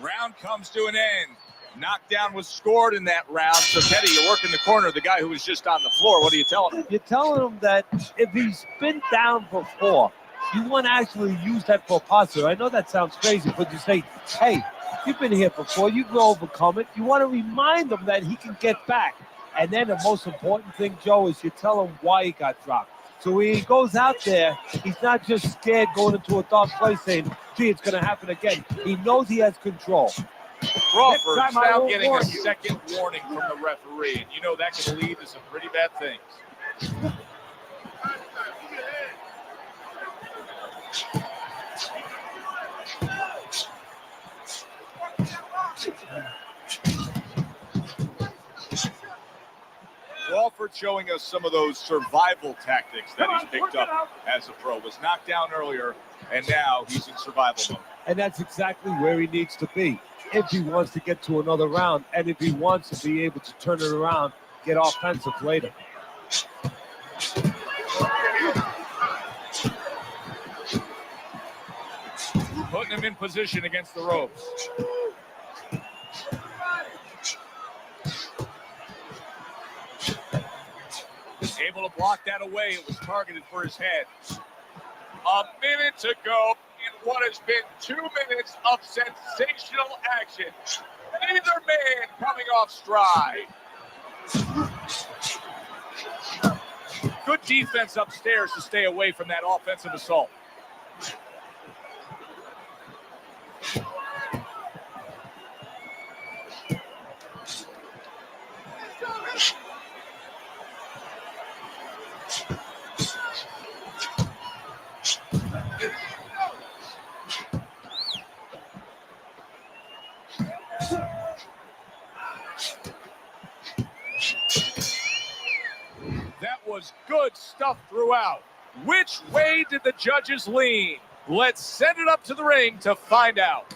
Round comes to an end. Knockdown was scored in that round. So, Teddy, you're working the corner of the guy who was just on the floor. What are you telling him? You're telling him that if he's been down before, you want to actually use that for positive. I know that sounds crazy, but you say, hey, you've been here before. You can overcome it. You want to remind him that he can get back. And then the most important thing, Joe, is you tell him why he got dropped. So when he goes out there, he's not just scared going into a dark place saying, gee, it's going to happen again. He knows he has control. Crawford's now getting a second warning from the referee, and you know that can lead to some pretty bad things. Crawford showing us some of those survival tactics that he's picked up as a pro. Was knocked down earlier, and now he's in survival mode. And that's exactly where he needs to be if he wants to get to another round and if he wants to be able to turn it around, get offensive later. Putting him in position against the ropes. Able to block that away. It was targeted for his head. A minute to go in what has been 2 minutes of sensational action. Neither man coming off stride. Good defense upstairs to stay away from that offensive assault. That was good stuff throughout. Which way did the judges lean? Let's send it up to the ring to find out.